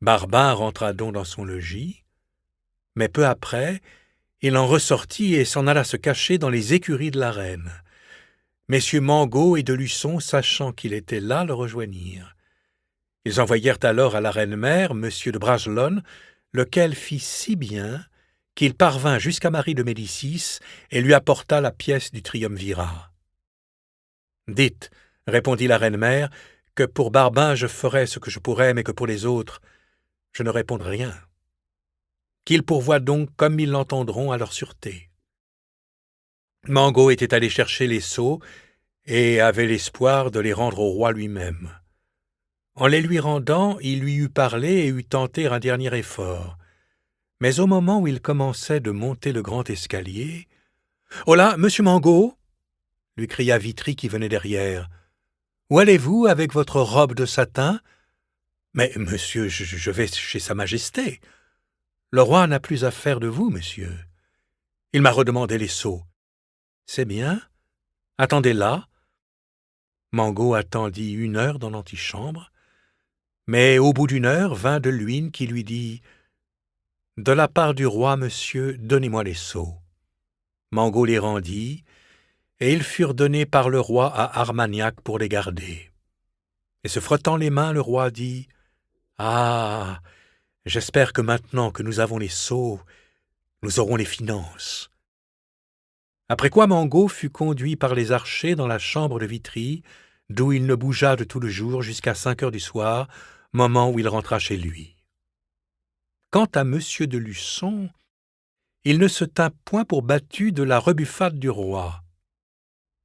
B: Barbin rentra donc dans son logis, mais peu après, il en ressortit et s'en alla se cacher dans les écuries de la reine. Messieurs Mangot et de Luçon, sachant qu'il était là, le rejoignirent. Ils envoyèrent alors à la reine-mère M. de Bragelonne, lequel fit si bien qu'il parvint jusqu'à Marie de Médicis et lui apporta la pièce du triumvirat. « Dites, répondit la reine-mère, que pour Barbin je ferai ce que je pourrai, mais que pour les autres, je ne répondrai rien. Qu'ils pourvoient donc comme ils l'entendront à leur sûreté. » Mangot était allé chercher les sceaux et avait l'espoir de les rendre au roi lui-même. En les lui rendant, il lui eut parlé et eut tenté un dernier effort. Mais au moment où il commençait de monter le grand escalier, « Holà, monsieur Mangot !» lui cria Vitry qui venait derrière. « Où allez-vous avec votre robe de satin ?»« Mais, monsieur, je vais chez Sa Majesté. Le roi n'a plus affaire de vous, monsieur. Il m'a redemandé les sceaux. »« C'est bien. Attendez là. » Mangot attendit 1 heure dans l'antichambre, mais au bout d'1 heure vint de Luynes qui lui dit « De la part du roi, monsieur, donnez-moi les sceaux. » Mangot les rendit, et ils furent donnés par le roi à Armagnac pour les garder. Et se frottant les mains, le roi dit « Ah, j'espère que maintenant que nous avons les sceaux, nous aurons les finances. » Après quoi Mangot fut conduit par les archers dans la chambre de Vitry, d'où il ne bougea de tout le jour jusqu'à 5 heures du soir, moment où il rentra chez lui. Quant à M. de Luçon, il ne se tint point pour battu de la rebuffade du roi.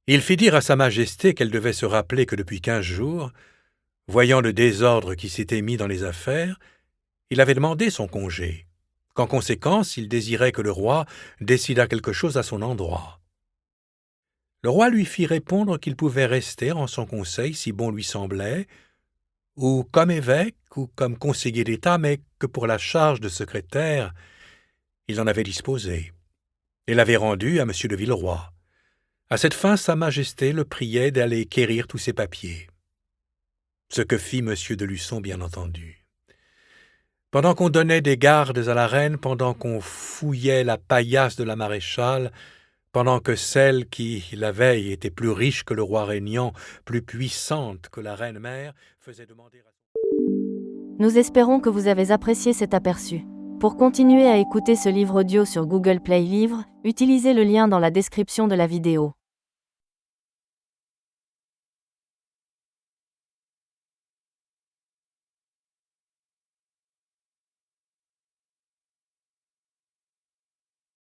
B: Il fit dire à Sa Majesté qu'elle devait se rappeler que depuis 15 jours, voyant le désordre qui s'était mis dans les affaires, il avait demandé son congé, qu'en conséquence il désirait que le roi décidât quelque chose à son endroit. Le roi lui fit répondre qu'il pouvait rester en son conseil si bon lui semblait, ou comme évêque, ou comme conseiller d'État, mais que pour la charge de secrétaire, il en avait disposé, et l'avait rendu à M. de Villeroy. À cette fin, Sa Majesté le priait d'aller quérir tous ses papiers. Ce que fit M. de Luçon, bien entendu. Pendant qu'on donnait des gardes à la reine, pendant qu'on fouillait la paillasse de la maréchale, pendant que celle qui, la veille, était plus riche que le roi régnant, plus puissante que la reine-mère, faisait demander à...
C: Nous espérons que vous avez apprécié cet aperçu. Pour continuer à écouter ce livre audio sur Google Play Livres, utilisez le lien dans la description de la vidéo.